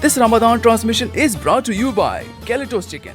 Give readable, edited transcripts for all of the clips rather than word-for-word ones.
This Ramadan transmission is brought to you by Calitos Chicken.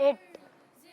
8।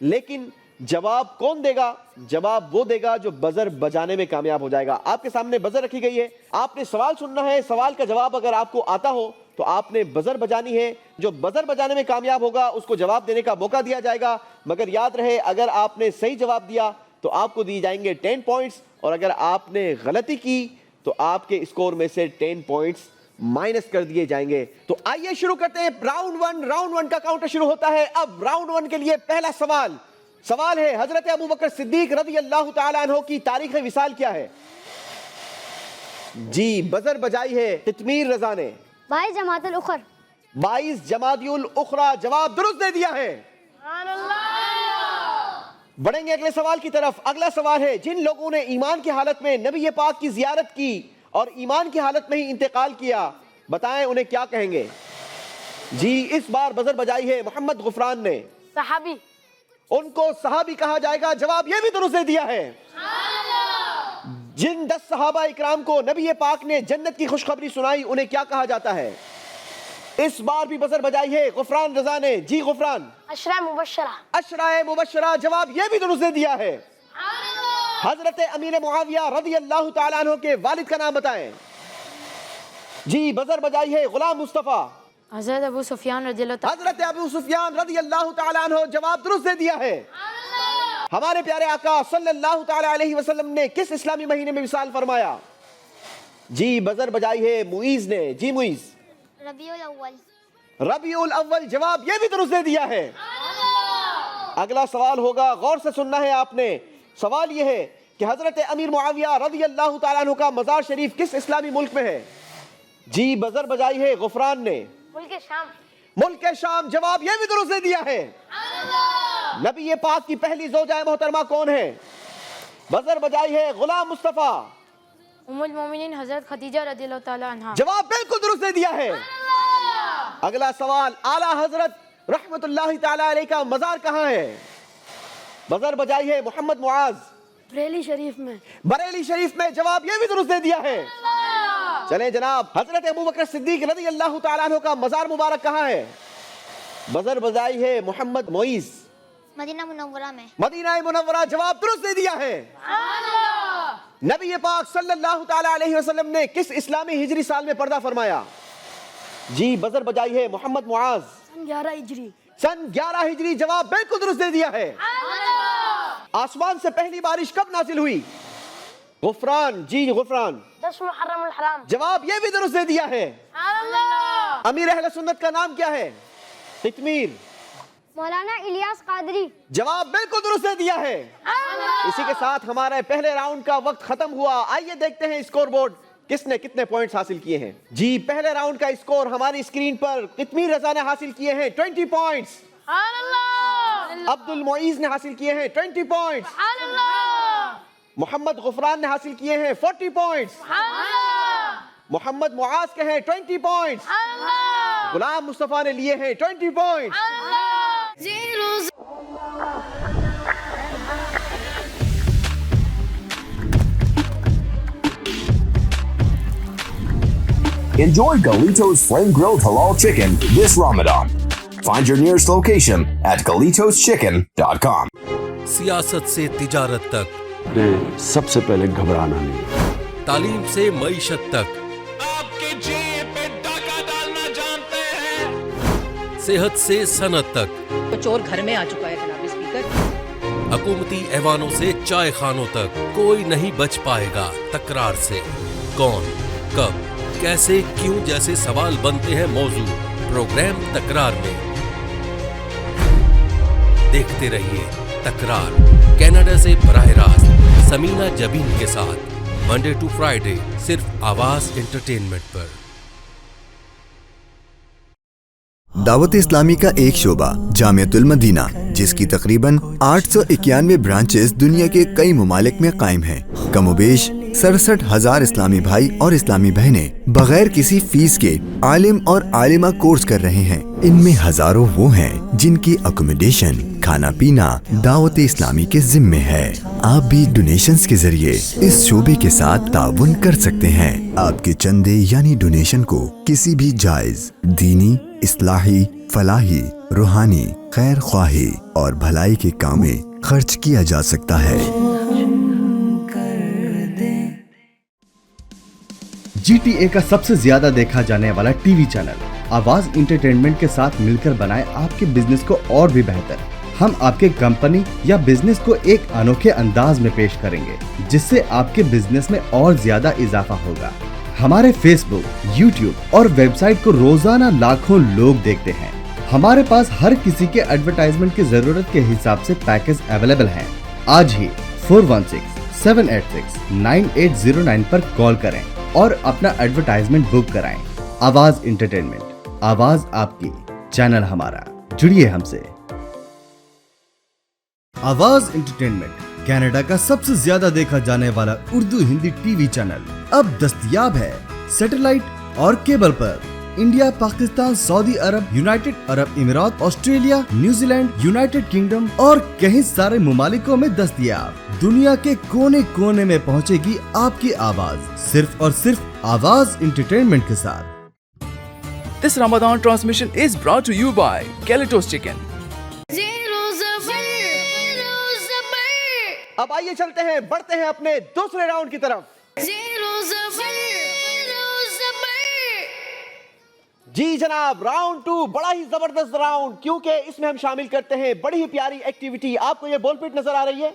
لیکن جواب کون دے گا؟ جواب وہ دے گا جو بزر بجانے میں کامیاب ہو جائے گا۔ آپ کے سامنے بزر رکھی گئی ہے، آپ نے سوال سننا ہے، سوال کا جواب اگر آپ کو آتا ہو تو آپ نے بزر بجانی ہے، جو بزر بجانے میں کامیاب ہوگا اس کو جواب دینے کا موقع دیا جائے گا۔ مگر یاد رہے اگر آپ نے صحیح جواب دیا تو آپ کو دیے جائیں گے 10 پوائنٹس، اور اگر آپ نے غلطی کی تو آپ کے اسکور میں سے 10 پوائنٹس مائنس کر دیے جائیں گے۔ تو آئیے شروع کرتے ہیں راؤنڈ 1۔ راؤنڈ 1 کا کاؤنٹر شروع ہوتا ہے اب۔ راؤنڈ 1 کے لیے پہلا سوال ہے حضرت ابوبکر صدیق رضی اللہ تعالیٰ عنہ کی تاریخ وصال کیا ہے؟ جی بزر بجائی ہے تتمیر رضا نے۔ 22 جماعت الاخر۔ 22 جمادی الاخرى جواب درست دے دیا ہے۔ بڑھیں گے اگلے سوال کی طرف۔ اگلا سوال ہے جن لوگوں نے ایمان کی حالت میں نبی پاک کی زیارت کی اور ایمان کی حالت میں ہی انتقال کیا، بتائیں انہیں کیا کہیں گے؟ جی اس بار بزر بجائی ہے محمد غفران نے۔ صحابی۔ ان کو صحابی کہا جائے گا، جواب یہ بھی درست دے دیا ہے۔ جن 10 صحابہ اکرام کو نبی پاک نے جنت کی خوشخبری سنائی انہیں کیا کہا جاتا ہے؟ اس بار بھی بزر بجائی ہے غفران رضا نے۔ جی غفران۔ عشرہ مبشرہ۔ عشرہ مبشرہ جواب یہ بھی درست دے دیا ہے۔ حضرت امیر معاویہ رضی اللہ تعالیٰ عنہ کے والد کا نام بتائیں۔ جی بزر بجائی ہے غلام مصطفیٰ۔ حضرت ابو سفیان رضی اللہ تعالیٰ حضرت ابو سفیان رضی اللہ تعالیٰ عنہ جواب درست دے دیا ہے۔ ہمارے پیارے آقا صلی اللہ تعالیٰ علیہ وسلم نے کس اسلامی مہینے میں وصال فرمایا؟ جی بزر بجائی ہے معیز نے۔ جی معیز۔ ربیع الاول۔ ربیع الاول جواب یہ بھی درست دے دیا ہے۔ اگلا سوال ہوگا، غور سے سننا ہے آپ نے۔ سوال یہ ہے کہ حضرت امیر معاویہ رضی اللہ تعالیٰ عنہ کا مزار شریف کس اسلامی ملک میں ہے؟ جی بزر بجائی ہے غفران نے۔ ملک شام۔ ملک شام جواب یہ بھی درست دے دیا ہے۔ نبی پاک کی پہلی زوجہ محترمہ کون ہے؟ بزر بجائی ہے غلام مصطفیٰ۔ ام المومنین حضرت خدیجہ رضی اللہ تعالیٰ عنہا۔ جواب بالکل درست دے دیا ہے۔ اگلا سوال، اعلیٰ حضرت رحمت اللہ تعالیٰ علیہ کا مزار کہاں ہے؟ بزر بجائی ہے محمد معاذ۔ بریلی شریف میں۔ بریلی شریف میں جواب یہ بھی درست دے دیا ہے۔ چلیں جناب، حضرت ابوبکر صدیق رضی اللہ تعالیٰ عنہ کا مزار مبارک کہاں ہے؟ بزر بجائی ہے محمد معیز۔ مدینہ منورہ میں۔ مدینہ منورہ جواب درست دے دیا ہے۔ نبی پاک صلی اللہ تعالیٰ علیہ وسلم نے کس اسلامی ہجری سال میں پردہ فرمایا؟ جی بزر بجائی ہے محمد معاذ۔ سن 11 ہجری۔ سن 11 ہجری جواب بالکل درست دے دیا ہے۔ آسمان سے پہلی بارش کب نازل ہوئی؟ غفران۔ جی غفران۔ 10 محرم الحرام۔ جواب یہ بھی درست دے دیا ہے۔ امیر اہل سنت کا نام کیا ہے؟ تتمیر۔ مولانا الیاس قادری۔ جواب بالکل درست دے دیا ہے۔ اسی کے ساتھ ہمارے پہلے راؤنڈ کا وقت ختم ہوا۔ آئیے دیکھتے ہیں اسکور بورڈ کس نے کتنے پوائنٹس حاصل کیے ہیں۔ جی پہلے راؤنڈ کا اسکور ہماری اسکرین پر تتمیر رضا نے حاصل کیے ہیں 20 پوائنٹس۔ عبد المعیز نے حاصل کیے ہیں 20 پوائنٹس۔ محمد غفران نے حاصل کیے ہیں 40 پوائنٹس۔ محمد معاذ کے ہیں 20 پوائنٹس۔ غلام مصطفیٰ نے لیے ہیں 20 points. Enjoy Galito's flame-grilled halal chicken this Ramadan. Find your nearest location at GalitosChicken.com. سیاست سے تجارت تک، سب سے پہلے گھبرانا نہیں، تعلیم سے معیشت تک، آپ کے جیب پہ ڈاکہ ڈالنا جانتے ہیں، صحت سے صنعت تک، چور گھر میں آ چکا ہے جناب اسپیکر، حکومتی ایوانوں سے چائے خانوں تک، کوئی نہیں بچ پائے گا تکرار سے۔ کون، کب، کیسے، کیوں جیسے سوال بنتے ہیں موضوع پروگرام تکرار میں۔ دیکھتے رہیے تکرار، کینیڈا سے براہ راست سمینہ جبین کے ساتھ، منڈے ٹو فرائیڈے، صرف آواز انٹرٹینمنٹ پر۔ دعوت اسلامی کا ایک شعبہ جامعۃ المدینہ، جس کی تقریباً 891 برانچز دنیا کے کئی ممالک میں قائم ہیں۔ کم و بیش 67,000 اسلامی بھائی اور اسلامی بہنیں بغیر کسی فیس کے عالم اور عالمہ کورس کر رہے ہیں۔ ان میں ہزاروں وہ ہیں جن کی اکوموڈیشن، کھانا پینا دعوت اسلامی کے ذمے ہے۔ آپ بھی ڈونیشنز کے ذریعے اس شعبے کے ساتھ تعاون کر سکتے ہیں۔ آپ کے چندے یعنی ڈونیشن کو کسی بھی جائز دینی، اصلاحی، فلاحی، روحانی، خیر خواہی اور بھلائی کے کام میں خرچ کیا جا سکتا ہے۔ جی ٹی اے کا سب سے زیادہ دیکھا جانے والا ٹی وی چینل آواز انٹرٹینمنٹ کے ساتھ مل کر بنائے آپ کے بزنس کو اور بھی بہتر۔ ہم آپ کے کمپنی یا بزنس کو ایک انوکھے انداز میں پیش کریں گے جس سے آپ کے بزنس میں اور زیادہ اضافہ ہوگا۔ ہمارے فیس بک، یوٹیوب اور ویب سائٹ کو روزانہ لاکھوں لوگ دیکھتے ہیں۔ ہمارے پاس ہر کسی کے ایڈورٹائزمنٹ کی ضرورت کے حساب سے پیکج اویلیبل ہیں۔ آج ہی 4167869809 پر کال کریں اور اپنا ایڈورٹائزمنٹ بک کرائیں۔ آواز انٹرٹینمنٹ، آواز آپ کی، چینل ہمارا، جڑیے ہم سے۔ آواز انٹرٹینمنٹ کینیڈا کا سب سے زیادہ دیکھا جانے والا Urdu Hindi T V channel اب دستیاب ہے سیٹلائٹ اور کیبل پر۔ انڈیا، پاکستان، سعودی عرب، یونائٹڈ عرب امارات، Australia, New Zealand, United kingdom اور کئی سارے ممالکوں میں دستیاب۔ دنیا کے کونے کونے میں پہنچے گی آپ کی آواز، صرف اور صرف آواز انٹرٹینمنٹ کے ساتھ۔ This Ramadan transmission is brought to you by Galitos Chicken. اب آئیے چلتے ہیں، بڑھتے ہیں اپنے دوسرے راؤنڈ کی طرف۔ جی جناب، راؤنڈ 2 بڑا ہی زبردست راؤنڈ، کیونکہ اس میں ہم شامل کرتے ہیں بڑی ہی پیاری ایکٹیویٹی۔ آپ کو یہ بال پٹ نظر آ رہی ہے؟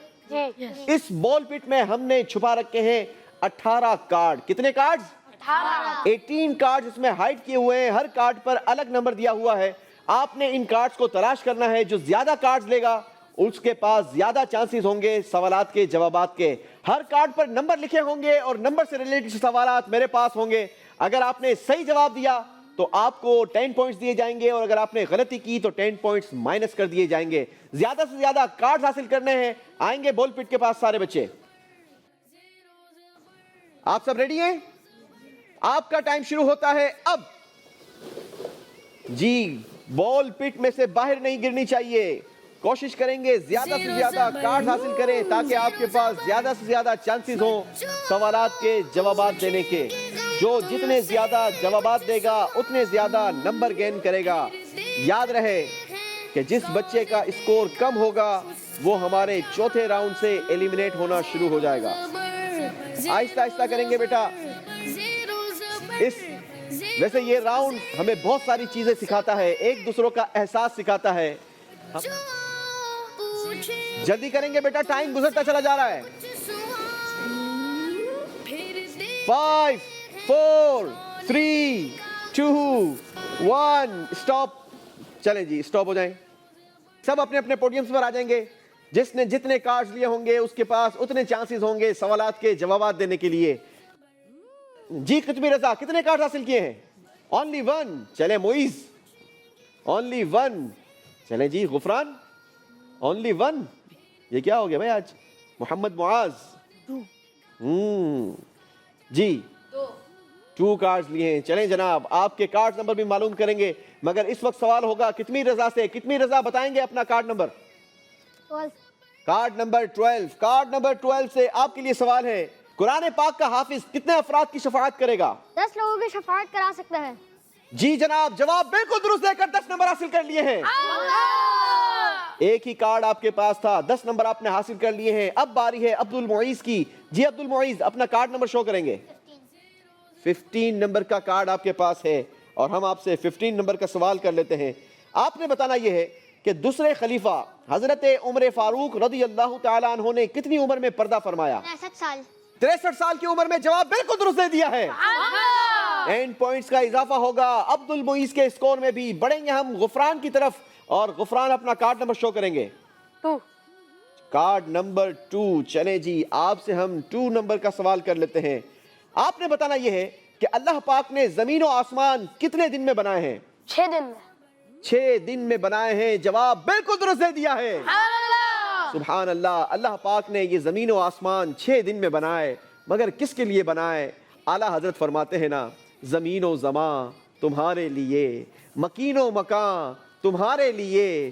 اس بال پٹ میں ہم نے چھپا رکھے ہیں 18 کارڈ۔ کتنے کارڈ؟ 18 کارڈ اس میں ہائڈ کیے ہوئے ہیں۔ ہر کارڈ پر الگ نمبر دیا ہوا ہے۔ آپ نے ان کارڈز کو تلاش کرنا ہے۔ جو زیادہ کارڈز لے گا اس کے پاس زیادہ چانسز ہوں گے سوالات کے جوابات کے۔ ہر کارڈ پر نمبر لکھے ہوں گے اور نمبر سے ریلیٹڈ سوالات میرے پاس ہوں گے۔ اگر آپ نے صحیح جواب دیا تو آپ کو 10 پوائنٹس دیے جائیں گے، اور اگر آپ نے غلطی کی تو 10 پوائنٹس مائنس کر دیے جائیں گے۔ زیادہ سے زیادہ کارڈز حاصل کرنے ہیں۔ آئیں گے بال پٹ کے پاس سارے بچے۔ آپ سب ریڈی ہیں؟ آپ کا ٹائم شروع ہوتا ہے اب۔ جی، بال پٹ میں سے باہر نہیں گرنی چاہیے۔ کوشش کریں گے زیادہ سے زیادہ کارڈ حاصل کریں تاکہ آپ کے پاس زیادہ سے زیادہ چانسز ہوں سوالات کے جوابات دینے کے۔ جو جتنے زیادہ جوابات دے گا اتنے زیادہ نمبر گین کرے گا۔ یاد رہے کہ جس بچے کا اسکور کم ہوگا وہ ہمارے چوتھے راؤنڈ سے ایلیمنیٹ ہونا شروع ہو جائے گا۔ آہستہ آہستہ کریں گے بیٹا۔ ویسے یہ راؤنڈ ہمیں بہت ساری چیزیں سکھاتا ہے، ایک دوسروں کا احساس سکھاتا ہے۔ جلدی کریں گے بیٹا، ٹائم گزرتا چلا جا رہا ہے۔ 5 4 3 2 1 اسٹاپ۔ چلیں جی، اسٹاپ ہو جائیں۔ سب اپنے اپنے پوڈیمز پر آ جائیں گے۔ جس نے جتنے کارڈز لیے ہوں گے اس کے پاس اتنے چانسز ہوں گے سوالات کے جوابات دینے کے لیے۔ جی قطبی رضا، کتنے کارڈ حاصل کیے ہیں؟ اونلی 1۔ چلیں معیز، اونلی 1۔ چلیں جی غفران، اونلی 1۔ یہ کیا ہو گیا بھائی آج؟ محمد معاذ جی 2 کارڈز لیے ہیں۔ چلیں جناب، آپ کے کارڈ نمبر بھی معلوم کریں گے، مگر اس وقت سوال ہوگا کتمی رضا سے۔ کتمی رضا بتائیں گے اپنا card number? 12۔ Card number 12۔ Card number 12 سے آپ کے لیے سوال ہے، قرآن پاک کا حافظ کتنے افراد کی شفاعت کرے گا؟ 10 لوگوں کی شفاعت کرا سکتا ہے۔ جی جناب، جواب بالکل درست دے کر 10 نمبر حاصل کر لیے ہیں۔ ایک ہی کارڈ آپ کے پاس تھا، 10 نمبر آپ نے حاصل کر لیے ہیں۔ اب باری ہے عبد المعیز کی۔ جی عبد المعیز، اپنا کارڈ نمبر شو کریں گے۔ 15 نمبر کا کارڈ آپ کے پاس ہے اور ہم آپ سے 15 نمبر کا سوال کر لیتے ہیں۔ آپ نے بتانا یہ ہے کہ دوسرے خلیفہ حضرت عمر فاروق رضی اللہ تعالیٰ عنہ نے کتنی عمر میں پردہ فرمایا؟ 63 سال۔ 63 سال کی عمر میں۔ جواب بالکل درست دے دیا ہے۔ 10 پوائنٹس کا اضافہ ہوگا عبد المعیز کے اسکور میں بھی۔ بڑھیں گے ہم غفران کی طرف اور غفران اپنا کارڈ نمبر شو کریں گے۔ 2۔ Card number 2۔ چلیں جی، آپ سے ہم 2 نمبر کا سوال کر لیتے ہیں۔ آپ نے بتانا یہ ہے کہ اللہ پاک نے زمین و آسمان کتنے دن میں بنائے ہیں؟ 6 دن میں۔ 6 دن میں بنائے ہیں۔ جواب بالکل درست دے دیا ہے۔ سبحان اللہ، اللہ پاک نے یہ زمین و آسمان 6 دن میں بنائے، مگر کس کے لیے بنائے؟ اعلیٰ حضرت فرماتے ہیں نا، زمین و زمان تمہارے لیے، مکین و مکان تمہارے لیے،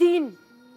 3।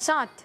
7।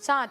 7।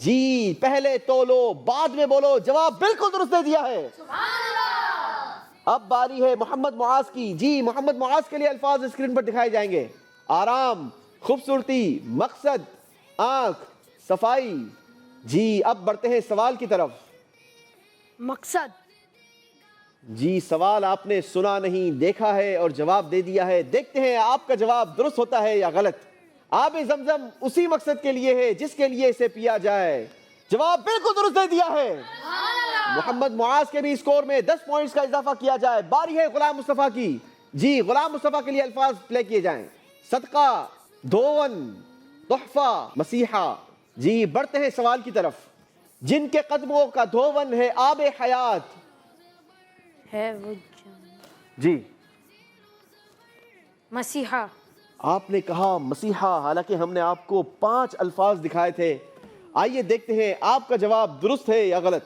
جی پہلے تولو بعد میں بولو، جواب بالکل درست دے دیا ہے۔ اب باری ہے محمد معاذ کی۔ جی محمد معاذ کے لیے الفاظ اسکرین پر دکھائے جائیں گے۔ آرام، خوبصورتی، مقصد، آنکھ، صفائی۔ جی اب بڑھتے ہیں سوال کی طرف۔ مقصد۔ جی سوال آپ نے سنا نہیں، دیکھا ہے اور جواب دے دیا ہے۔ دیکھتے ہیں آپ کا جواب درست ہوتا ہے یا غلط۔ آب زمزم اسی مقصد کے لیے ہے جس کے لیے اسے پیا جائے۔ جواب بالکل درست دے دیا ہے۔ محمد معاذ کے بھی اسکور میں 10 پوائنٹس کا اضافہ کیا جائے۔ باری ہے غلام مصطفیٰ کی۔ جی غلام مصطفیٰ کے لیے الفاظ پلے کیے جائیں۔ صدقہ، دھون، تحفہ، مسیحا۔ جی بڑھتے ہیں سوال کی طرف۔ جن کے قدموں کا دھون ہے آب حیات ہے وہ جی مسیحا۔ آپ نے کہا مسیحا، حالانکہ ہم نے آپ کو 5 الفاظ دکھائے تھے۔ آئیے دیکھتے ہیں آپ کا جواب درست ہے یا غلط۔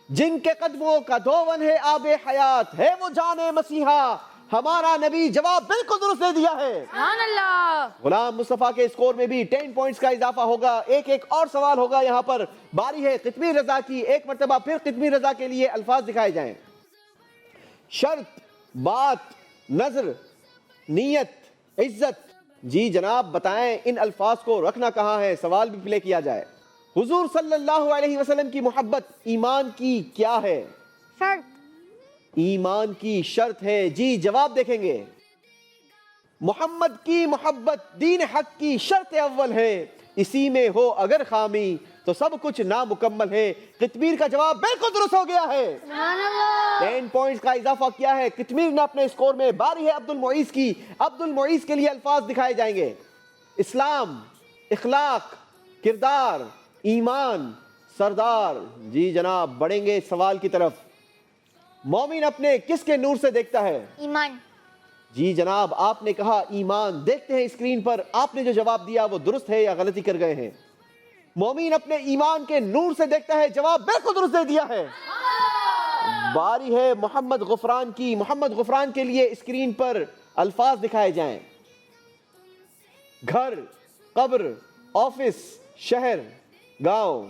جن کے قدموں کا دھون ہے آب حیات، ہے وہ جان مسیحا ہمارا نبی۔ جواب بالکل درست دے دیا ہے۔ سبحان اللہ۔ غلام مصطفیٰ کے اسکور میں بھی 10 پوائنٹس کا اضافہ ہوگا۔ ایک اور سوال ہوگا یہاں پر۔ باری ہے قطمیر رضا کی۔ ایک مرتبہ پھر قطمیر رضا کے لیے الفاظ دکھائے جائیں۔ شرط، بات، نظر، نیت، عزت۔ جی جناب بتائیں ان الفاظ کو رکھنا کہاں ہے؟ سوال بھی پلے کیا جائے۔ حضور صلی اللہ علیہ وسلم کی محبت ایمان کی کیا ہے؟ شرط۔ ایمان کی شرط ہے۔ جی جواب دیکھیں گے۔ محمد کی محبت دین حق کی شرط اول ہے، اسی میں ہو اگر خامی تو سب کچھ نامکمل ہے۔ قطمیر کا جواب بالکل درست ہو گیا ہے۔ 10 پوائنٹس کا اضافہ کیا ہے قطمیر نے اپنے اسکور میں۔ باری ہے عبد المعیز کی۔ عبد المعیز کے لیے الفاظ دکھائے جائیں گے۔ اسلام، اخلاق، کردار، ایمان، سردار۔ جی جناب بڑھیں گے سوال کی طرف۔ مومن اپنے کس کے نور سے دیکھتا ہے؟ ایمان۔ جی جناب آپ نے کہا ایمان۔ دیکھتے ہیں اسکرین پر آپ نے جو جواب دیا وہ درست ہے یا غلطی کر گئے ہیں۔ مومن اپنے ایمان کے نور سے دیکھتا ہے، جواب بالکل درست دے دیا ہے۔ باری ہے محمد غفران کی۔ محمد غفران کے لیے اسکرین پر الفاظ دکھائے جائیں۔ گھر، قبر، آفس، شہر، گاؤں۔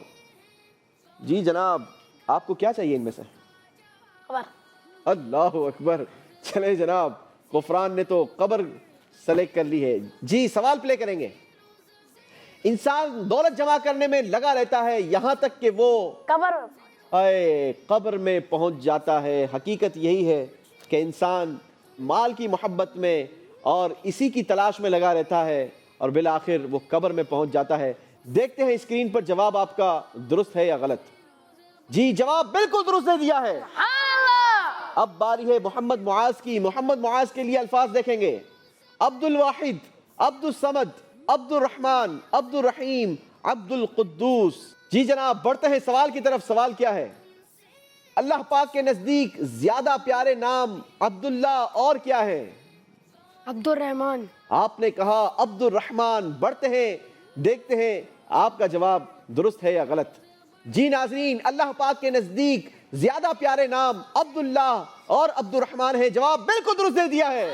جی جناب آپ کو کیا چاہیے ان میں سے؟ اللہ اکبر۔ چلے جناب غفران نے تو قبر سلیکٹ کر لی ہے۔ جی سوال پلے کریں گے۔ انسان دولت جمع کرنے میں لگا رہتا ہے یہاں تک کہ وہ قبر میں پہنچ جاتا ہے۔ حقیقت یہی ہے کہ انسان مال کی محبت میں اور اسی کی تلاش میں لگا رہتا ہے اور بالآخر وہ قبر میں پہنچ جاتا ہے۔ دیکھتے ہیں اسکرین پر جواب آپ کا درست ہے یا غلط۔ جی جواب بالکل درست دے دیا ہے۔ اب باری ہے محمد معاذ کی۔ محمد معاذ کے لیے الفاظ دیکھیں گے۔ عبد الواحد، عبد الصمد، عبد الرحمن، عبد الرحیم، عبد القدوس۔ جی جناب بڑھتے ہیں سوال کی طرف۔ سوال کیا ہے؟ اللہ پاک کے نزدیک زیادہ پیارے نام عبداللہ اور کیا ہے؟ عبد الرحمن۔ آپ نے کہا عبد الرحمن۔ بڑھتے ہیں دیکھتے ہیں آپ کا جواب درست ہے یا غلط۔ جی ناظرین اللہ پاک کے نزدیک زیادہ پیارے نام عبداللہ اور عبد الرحمن ہے۔ جواب بالکل درست دے دیا ہے۔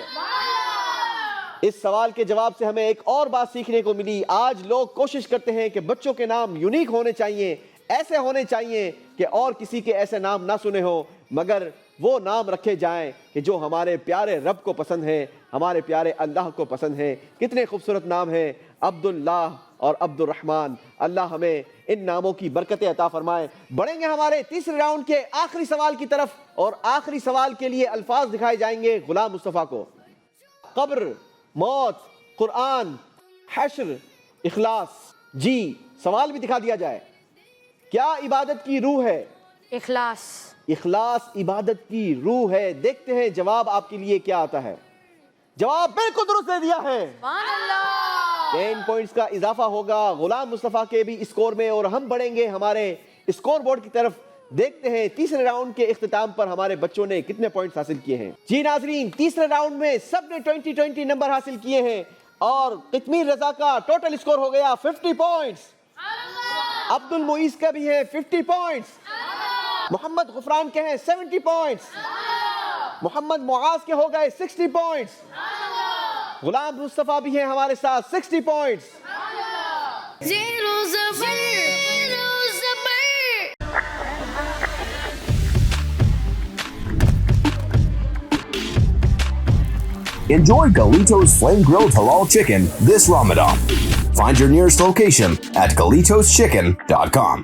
اس سوال کے جواب سے ہمیں ایک اور بات سیکھنے کو ملی۔ آج لوگ کوشش کرتے ہیں کہ بچوں کے نام یونیک ہونے چاہیے، ایسے ہونے چاہیے کہ اور کسی کے ایسے نام نہ سنے ہو، مگر وہ نام رکھے جائیں کہ جو ہمارے پیارے رب کو پسند ہے، ہمارے پیارے اللہ کو پسند ہے۔ کتنے خوبصورت نام ہیں عبداللہ اور عبد الرحمن۔ اللہ ہمیں ان ناموں کی برکتیں عطا فرمائے۔ بڑھیں گے ہمارے تیسرے راؤنڈ کے آخری سوال کی طرف، اور آخری سوال کے لیے الفاظ دکھائے جائیں گے غلام مصطفیٰ کو۔ قبر، موت، قرآن، حشر، اخلاص۔ جی سوال بھی دکھا دیا جائے۔ کیا عبادت کی روح ہے؟ اخلاص۔ اخلاص عبادت کی روح ہے۔ دیکھتے ہیں جواب آپ کے لیے کیا آتا ہے۔ جواب بالکل درست دے دیا ہے۔ 10 پوائنٹس کا اضافہ ہوگا غلام مصطفیٰ کے بھی اسکور میں، اور ہم بڑھیں گے ہمارے اسکور بورڈ کی طرف۔ دیکھتے ہیں تیسرے راؤنڈ کے اختتام پر ہمارے بچوں نے کتنے پوائنٹس حاصل کیے ہیں۔ جی ناظرین تیسرے راؤنڈ میں سب نے 20 نمبر حاصل کیے ہیں، اور قطمیر رضا کا ٹوٹل اسکور ہو گیا 50 پوائنٹس۔ عبد المعیز کا بھی ہے 50 پوائنٹس۔ محمد غفران کے ہیں 70 پوائنٹس۔ محمد معاذ کے ہو گئے 60 پوائنٹس۔ غلام مصطفیٰ بھی ہیں ہمارے ساتھ 60 پوائنٹس۔ زیرو زبر Enjoy Galitos Flame Grilled Halal Chicken this Ramadan. Find your nearest location at GalitosChicken.com.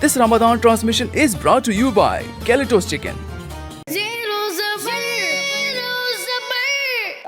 This Ramadan transmission is brought to you by Galitos Chicken.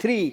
3।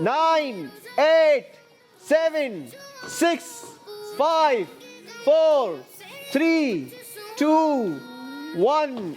9, 8, 7, 6, 5, 4, 3, 2, 1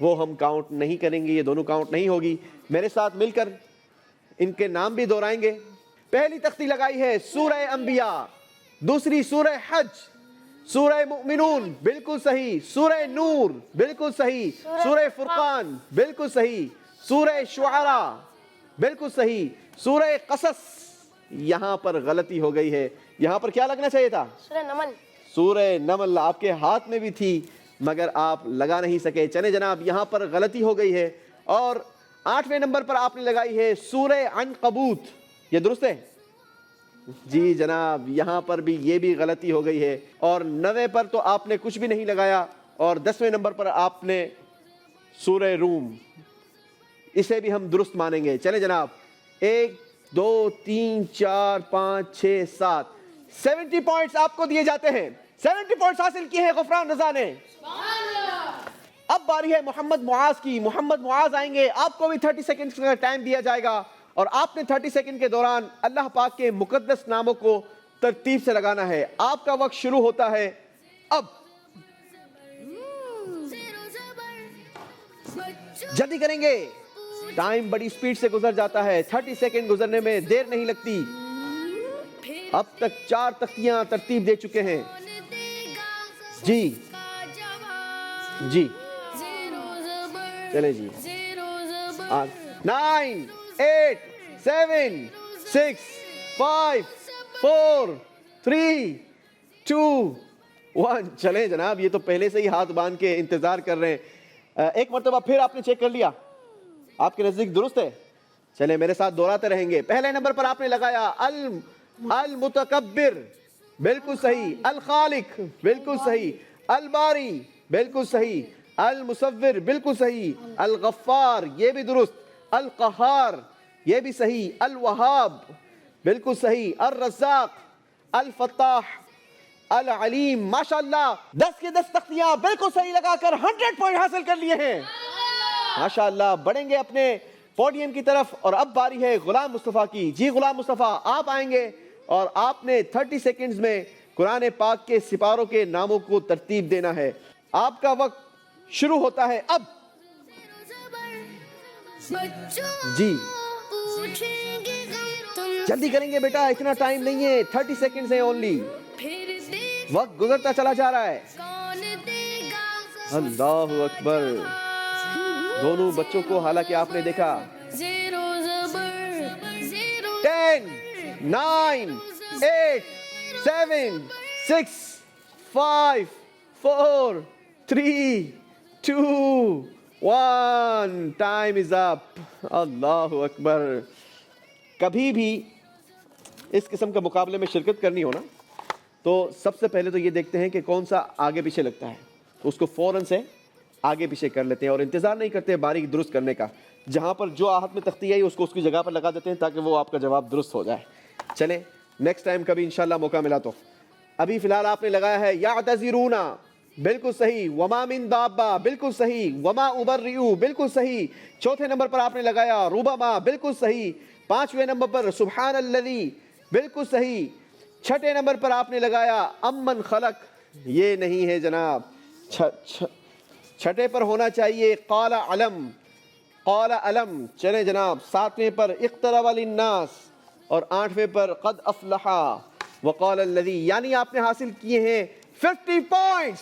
وہ ہم کاؤنٹ نہیں کریں گے, یہ دونوں کاؤنٹ نہیں ہوگی. میرے ساتھ مل کر ان کے نام بھی دہرائیں گے. پہلی تختی لگائی ہے سورہ انبیاء, دوسری سورہ حج, سورہ مؤمنون بالکل صحیح, سورہ نور بالکل صحیح, سورہ فرقان بالکل صحیح, سورہ شعراء بالکل صحیح, سورہ قصص. یہاں پر غلطی ہو گئی ہے, یہاں پر کیا لگنا چاہیے تھا؟ سورہ نمل. سورہ نمل آپ کے ہاتھ میں بھی تھی مگر آپ لگا نہیں سکے. چلے جناب, یہاں پر غلطی ہو گئی ہے. اور 8ویں نمبر پر آپ نے لگائی ہے سورہ عنکبوت, یہ درست ہے؟ جی جناب, یہاں پر بھی یہ بھی غلطی ہو گئی ہے. اور 9 پر تو آپ نے کچھ بھی نہیں لگایا. اور 10ویں نمبر پر آپ نے سورہ روم, اسے بھی ہم درست مانیں گے. چلے جناب, 1 2 3 4 5 6 7 70 پوائنٹس آپ کو دیے جاتے ہیں. 70 پوائنٹس حاصل کیے ہیں غفران رضا نے. اب باری ہے محمد معاذ کی. محمد معاذ آئیں گے, آپ کو بھی 30 سیکنڈ کا ٹائم دیا جائے گا اور آپ نے 30 سیکنڈ کے دوران اللہ پاک کے مقدس ناموں کو ترتیب سے لگانا ہے. آپ کا وقت شروع ہوتا ہے اب. جلدی کریں گے, ٹائم بڑی سپیڈ سے گزر جاتا ہے. 30 سیکنڈ گزرنے میں دیر نہیں لگتی. اب تک 4 تختیاں ترتیب دے چکے ہیں. جی جی چلے جی, 9 8 7 6 5 4 3 2 1. چلیں جناب, یہ تو پہلے سے ہی ہاتھ باندھ کے انتظار کر رہے ہیں. ایک مرتبہ پھر آپ نے چیک کر لیا, آپ کے نزدیک درست ہے؟ چلیں میرے ساتھ دہراتے رہیں گے. پہلے نمبر پر آپ نے لگایا المتکبر بالکل صحیح, الخالق بالکل صحیح, الباری بالکل صحیح, المصور بالکل صحیح, الغفار یہ بھی درست, القہار یہ بھی صحیح, الوہاب بالکل صحیح, الرزاق, الفتاح, العلیم. ماشاءاللہ 10 کے 10 تختیاں بالکل صحیح لگا کر 100 پوائنٹ حاصل کر لیے ہیں. ماشاءاللہ, بڑھیں گے اپنے پوڈیم کی طرف. اور اب باری ہے غلام مصطفیٰ کی. جی غلام مصطفیٰ, آپ آئیں گے اور آپ نے 30 سیکنڈز میں قرآن پاک کے سپاروں کے ناموں کو ترتیب دینا ہے. آپ کا وقت شروع ہوتا ہے اب. جی جلدی کریں گے بیٹا, اتنا ٹائم نہیں ہے, 30 سیکنڈز ہیں اونلی. وقت گزرتا چلا جا رہا ہے. اللہ اکبر. دونوں بچوں کو حالانکہ آپ نے دیکھا 10 9 8 7 6 5 4 3 2 1. ٹائم از اپ. اللہ اکبر. کبھی بھی اس قسم کے مقابلے میں شرکت کرنی ہو نا, تو سب سے پہلے تو یہ دیکھتے ہیں کہ کون سا آگے پیچھے لگتا ہے, تو اس کو فوراً سے آگے پیچھے کر لیتے ہیں اور انتظار نہیں کرتے باری درست کرنے کا. جہاں پر جو ہاتھ میں تختی آئی اس کو اس کی جگہ پر لگا دیتے ہیں تاکہ وہ آپ کا جواب درست ہو جائے. چلیں نیکسٹ ٹائم کبھی انشاءاللہ موقع ملا تو. ابھی فی الحال آپ نے لگایا ہے یعتذرون بالکل صحیح, وما من دابہ بالکل صحیح, وما ابرئ بالکل صحیح. 4تھے نمبر پر آپ نے لگایا ربما بالکل صحیح. 5ویں نمبر پر سبحان الذی بالکل صحیح. 6ٹھے نمبر پر آپ نے لگایا امن خلق, یہ نہیں ہے جناب. 6ٹھے پر ہونا چاہیے قال علم, قال علم. چلیں جناب, 7ویں پر اقترب للناس اور 8ویں پر قد افلح وقال الذی. یعنی آپ نے حاصل کیے ہیں 50 پوائنٹس.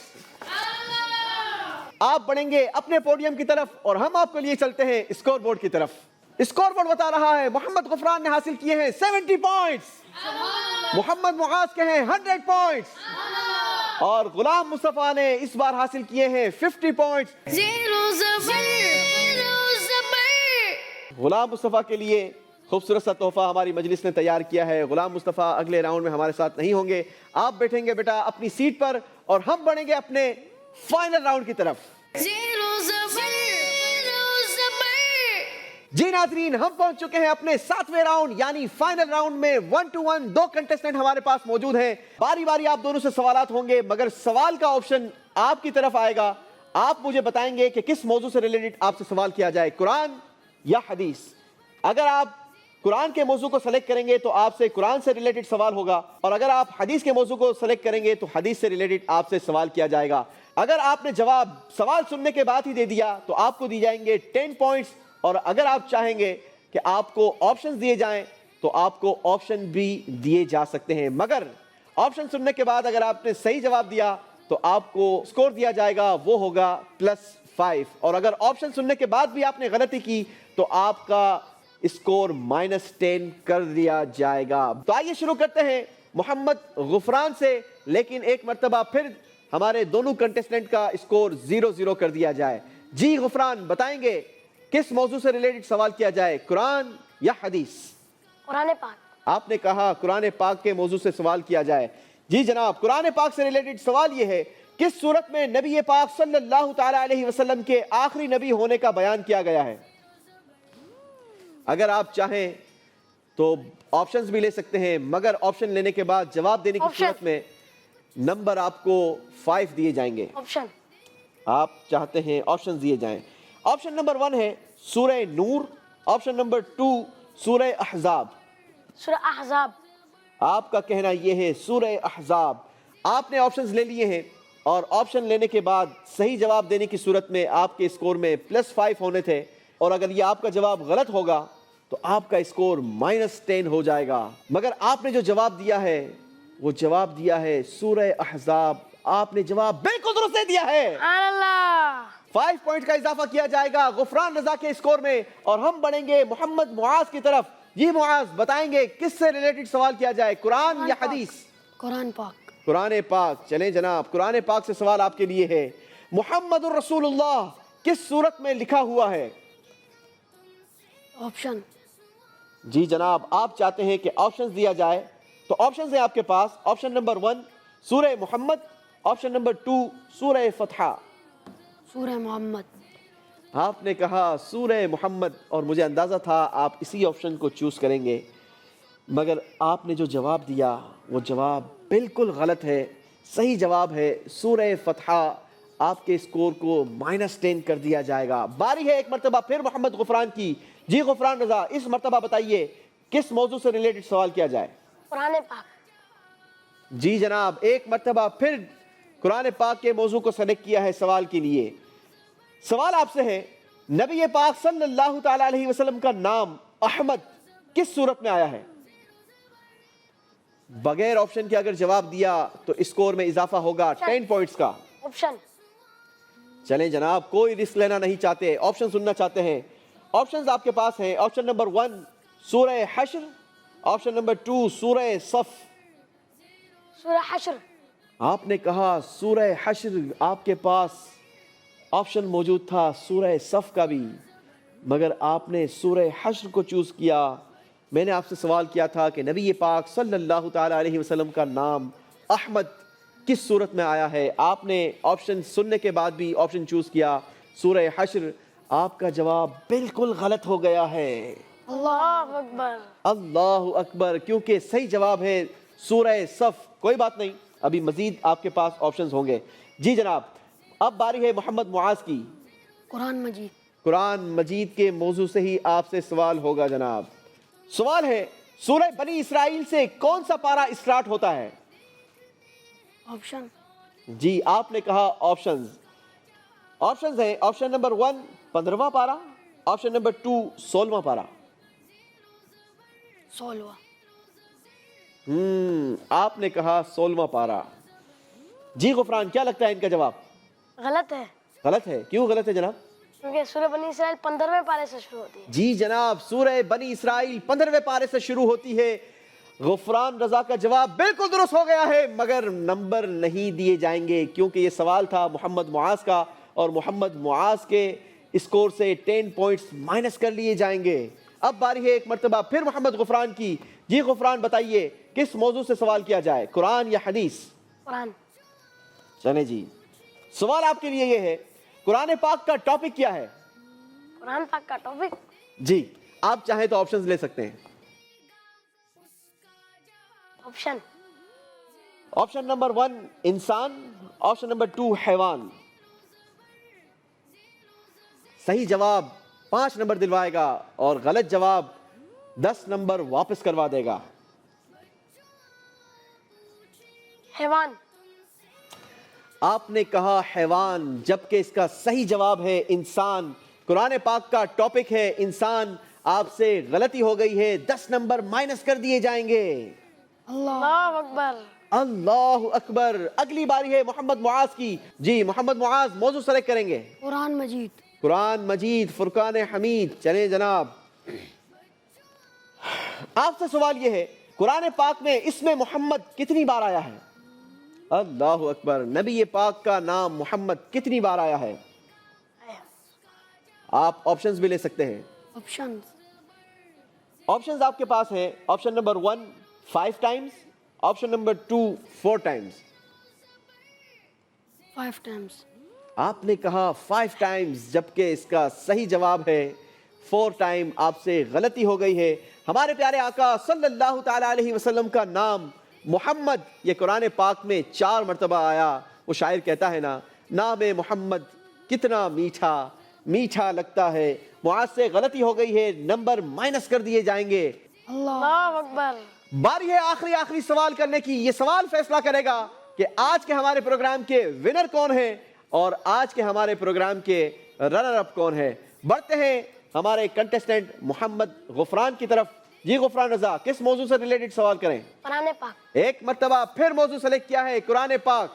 آپ بڑھیں گے اپنے پوڈیم کی طرف اور ہم آپ کو لیے چلتے ہیں اسکور بورڈ کی طرف. اسکور بورڈ بتا رہا ہے محمد غفران نے حاصل کیے ہیں 70 پوائنٹس, محمد معاذ کے ہیں 100 پوائنٹس اور غلام مصطفیٰ نے اس بار حاصل کیے ہیں 50 پوائنٹس. غلام مصطفیٰ کے لیے خوبصورت سا تحفہ ہماری مجلس نے تیار کیا ہے. غلام مصطفیٰ اگلے راؤنڈ میں ہمارے ساتھ نہیں ہوں گے. آپ بیٹھیں گے بیٹا اپنی سیٹ پر اور ہم بڑھیں گے اپنے فائنل راؤنڈ کی طرف. جی ناظرین, ہم پہنچ چکے ہیں اپنے 7ویں راؤنڈ یعنی فائنل راؤنڈ میں. 1 to 1 2 کنٹیسٹنٹ ہمارے پاس موجود ہیں. باری باری آپ دونوں سے سوالات ہوں گے مگر سوال کا آپشن آپ کی طرف آئے گا. آپ مجھے بتائیں گے کہ کس موضوع سے ریلیٹڈ آپ سے سوال کیا جائے, قرآن یا حدیث. اگر آپ قرآن کے موضوع کو سلیکٹ کریں گے تو آپ سے قرآن سے ریلیٹڈ سوال ہوگا اور اگر آپ حدیث کے موضوع کو سلیکٹ کریں گے تو حدیث سے ریلیٹڈ آپ سے سوال کیا جائے گا. اگر آپ نے جواب سوال سننے کے بعد ہی دے دیا تو آپ کو دی جائیں گے 10 پوائنٹس، اور اگر آپ چاہیں گے کہ آپ کو آپشنز دیے جائیں تو آپ کو آپشن بھی دیے جا سکتے ہیں، مگر آپشن سننے کے بعد اگر آپ نے صحیح جواب دیا تو آپ کو سکور دیا جائے گا، وہ ہوگا +5، اور اگر آپشن سننے کے بعد بھی آپ نے غلطی کی تو آپ کا اسکور -10 کر دیا جائے گا۔ تو آئیے شروع کرتے ہیں محمد غفران سے، لیکن ایک مرتبہ پھر ہمارے دونوں کنٹیسٹنٹ کا اسکور 0-0 کر دیا جائے۔ جی غفران، بتائیں گے کس موضوع سے ریلیٹڈ سوال کیا جائے، قرآن یا حدیث؟ قرآن پاک۔ آپ نے کہا قرآن پاک کے موضوع سے سوال کیا جائے۔ جی جناب، قرآن پاک سے ریلیٹڈ سوال یہ ہے، کس صورت میں نبی پاک صلی اللہ تعالی علیہ وسلم کے آخری نبی ہونے کا بیان کیا گیا ہے؟ اگر آپ چاہیں تو آپشنز بھی لے سکتے ہیں، مگر آپشن لینے کے بعد جواب دینے کی صورت میں نمبر آپ کو 5 دیے جائیں گے۔ آپشن آپ چاہتے ہیں آپشن دیے جائیں۔ آپشن نمبر 1 ہے سورہ نور، آپشن نمبر 2 سورہ احزاب۔ سورہ احزاب۔ آپ کا کہنا یہ ہے سورہ احزاب۔ آپ نے آپشنز لے لیے ہیں، اور آپشن لینے کے بعد صحیح جواب دینے کی صورت میں آپ کے اسکور میں +5 ہونے تھے، اور اگر یہ آپ کا جواب غلط ہوگا تو آپ کا اسکور -10 ہو جائے گا۔ مگر آپ نے جو جواب دیا ہے وہ جواب دیا ہے سورہ احزاب۔ آپ نے جواب بالکل درست دے دیا ہے۔ سبحان اللہ۔ 5 پوائنٹ کا اضافہ کیا جائے گا غفران رضا کے اسکور میں، اور ہم بڑھیں گے محمد معاذ کی طرف۔ جی معاذ، بتائیں گے کس سے ریلیٹڈ سوال کیا جائے، قرآن یا حدیث؟ قرآن پاک۔ قرآن پاک۔ چلیں جناب، قرآن پاک سے سوال آپ کے لیے ہے، محمد الرسول اللہ کس سورت میں لکھا ہوا ہے؟ آپشن۔ جی جناب، آپ چاہتے ہیں کہ آپشنز دیا جائے تو آپشنز ہیں آپ کے پاس۔ آپشن نمبر 1 سورہ محمد، آپشن نمبر 2 سورہ فتح۔ سورہ محمد۔ آپ نے کہا سورہ محمد، اور مجھے اندازہ تھا آپ اسی آپشن کو چوز کریں گے، مگر آپ نے جو جواب دیا وہ جواب بالکل غلط ہے۔ صحیح جواب ہے سورہ فتح۔ آپ کے اسکور کو -10 کر دیا جائے گا۔ باری ہے ایک مرتبہ پھر محمد غفران کی۔ جی غفران رضا، اس مرتبہ بتائیے کس موضوع سے ریلیٹڈ سوال کیا جائے؟ قرآن پاک۔ جی جناب، ایک مرتبہ پھر قرآن پاک کے موضوع کو سلیکٹ کیا ہے سوال کے لیے۔ سوال آپ سے ہے، نبی پاک صلی اللہ تعالی علیہ وسلم کا نام احمد کس صورت میں آیا ہے؟ بغیر آپشن کے اگر جواب دیا تو اسکور میں اضافہ ہوگا 10 پوائنٹس کا۔ آپشن۔ چلیں جناب، کوئی رسک لینا نہیں چاہتے، آپشن سننا چاہتے ہیں۔ آپشنز آپ کے پاس ہیں۔ آپشن نمبر 1 سورہ حشر، آپشن نمبر 2 سورہ صف۔ سورہ حشر۔ آپ نے کہا سورہ حشر، آپ کے پاس آپشن موجود تھا سورہ صف کا بھی، مگر آپ نے سورہ حشر کو چوز کیا۔ میں نے آپ سے سوال کیا تھا کہ نبی پاک صلی اللہ تعالی علیہ وسلم کا نام احمد کس صورت میں آیا ہے؟ آپ نے آپشن سننے کے بعد بھی آپشن چوز کیا سورہ حشر۔ آپ کا جواب بالکل غلط ہو گیا ہے۔ اللہ اکبر۔ اللہ اکبر، کیونکہ صحیح جواب ہے سورہ صف۔ کوئی بات نہیں، ابھی مزید آپ کے پاس آپشنز ہوں گے۔ جی جناب، اب باری ہے محمد معاذ کی۔ قرآن مجید۔ قرآن مجید کے موضوع سے ہی آپ سے سوال ہوگا جناب۔ سوال ہے، سورہ بنی اسرائیل سے کون سا پارہ اسٹارٹ ہوتا ہے؟ آپشن۔ جی، آپ نے کہا آپشنز۔ آپشنز ہیں، آپشن نمبر 1 15واں پارہ، آپشن نمبر 2 16واں پارہ۔ 16واں۔ آپ نے کہا 16واں پارہ۔ جی غفران، کیا لگتا ہے ان کا جواب؟ غلط ہے۔ غلط ہے؟ کیوں غلط ہے جناب؟ کیونکہ سورہ بنی اسرائیل 15ویں پارے سے شروع ہوتی ہے۔ جی جناب، سورہ بنی اسرائیل 15ویں پارے سے شروع ہوتی ہے۔ غفران رضا کا جواب بالکل درست ہو گیا ہے، مگر نمبر نہیں دیے جائیں گے کیونکہ یہ سوال تھا محمد معاذ کا، اور محمد معاذ کے اسکور سے 10 پوائنٹس مائنس کر لیے جائیں گے۔ اب باری ہے ایک مرتبہ پھر محمد غفران کی۔ جی غفران، بتائیے کس موضوع سے سوال کیا جائے، قرآن یا حدیث؟ قرآن۔ چلیں جی، سوال آپ کے لیے یہ ہے، قرآن پاک کا ٹاپک کیا ہے؟ قرآن پاک کا ٹاپک؟ جی، آپ چاہیں تو آپشنز لے سکتے ہیں۔ آپشن۔ آپشن نمبر 1 انسان، آپشن نمبر 2 حیوان۔ صحیح جواب 5 نمبر دلوائے گا، اور غلط جواب 10 نمبر واپس کروا دے گا۔ حیوان۔ آپ نے کہا حیوان جبکہ اس کا صحیح جواب ہے انسان. قرآن پاک کا ٹاپک ہے انسان. آپ سے غلطی ہو گئی ہے, 10 نمبر مائنس کر دیے جائیں گے. اللہ اکبر. اللہ اکبر. اگلی باری ہے محمد معاذ کی. جی محمد معاذ موضوع سلیکٹ کریں گے. قرآن مجید. قرآن مجید, فرقان حمید. چلیں جناب, آپ سے سوال یہ ہے قرآن پاک میں اسم محمد کتنی بار آیا ہے؟ اللہ اکبر. نبی پاک کا نام محمد کتنی بار آیا ہے؟ آپ آپشنز بھی لے سکتے ہیں. آپشنز آپ کے پاس ہیں. Option number 1 5 Times, option number 2 4 Times. 5 Times. آپ نے کہا 5 ٹائمز جبکہ اس کا صحیح جواب ہے 4 ٹائم. آپ سے غلطی ہو گئی ہے. ہمارے پیارے آقا صلی اللہ تعالی علیہ وسلم کا نام محمد یہ قرآن پاک میں 4 مرتبہ آیا. وہ شاعر کہتا ہے نا, نام محمد کتنا میٹھا میٹھا لگتا ہے. معاذ سے غلطی ہو گئی ہے, نمبر مائنس کر دیے جائیں گے. اللہ اکبر. باری ہے آخری سوال کرنے کی. یہ سوال فیصلہ کرے گا کہ آج کے ہمارے پروگرام کے ونر کون ہیں اور آج کے ہمارے پروگرام کے رنر اپ کون ہیں. بڑھتے ہیں ہمارے کنٹیسٹنٹ محمد غفران کی طرف. جی غفران رضا, کس موضوع سے ریلیٹڈ سوال کریں؟ قرآن پاک. ایک مرتبہ پھر موضوع سلیکٹ کیا ہے قرآن پاک.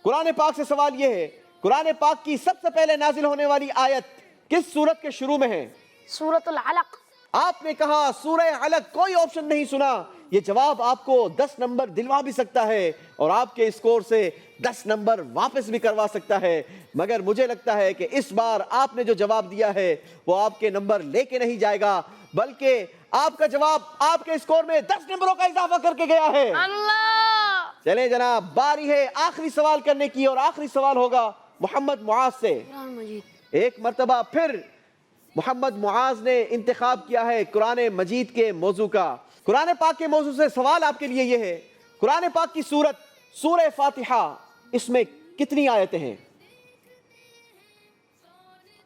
قرآن پاک سے سوال یہ ہے قرآن پاک کی سب سے پہلے نازل ہونے والی آیت کس سورت کے شروع میں ہے؟ سورۃ العلق. آپ نے کہا سورہ علق. کوئی آپشن نہیں سنا. یہ جواب آپ کو 10 نمبر دلوا بھی سکتا ہے اور آپ کے اسکور سے 10 نمبر واپس بھی کروا سکتا ہے. مگر مجھے لگتا ہے کہ اس بار آپ نے جو جواب دیا ہے وہ آپ کے نمبر لے کے نہیں جائے گا, بلکہ آپ کا جواب آپ کے اسکور میں 10 نمبروں کا اضافہ کر کے گیا ہے. اللہ. چلیں جناب, باری ہے آخری سوال کرنے کی اور آخری سوال ہوگا محمد معاذ سے. قرآن مجید. ایک مرتبہ پھر محمد معاذ نے انتخاب کیا ہے قرآن مجید کے موضوع کا. قرآن پاک کے موضوع سے سوال آپ کے لیے یہ ہے قرآن پاک کی سورت سورہ فاتحہ اس میں کتنی آیتیں ہیں؟